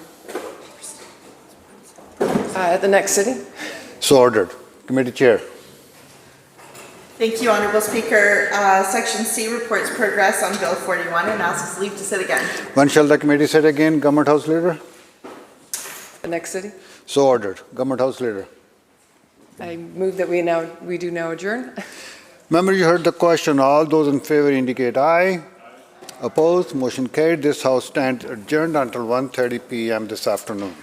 At the next sitting. So ordered. Committee Chair. Thank you, Honourable Speaker. Section C reports progress on Bill 41 and asks leave to sit again. When shall the committee sit again? Government House Leader? The next sitting. So ordered. Government House Leader. I move that we do now adjourn. Member, you heard the question. All those in favor indicate aye. Opposed? Motion carried. This House stands adjourned until 1:30 p.m. this afternoon.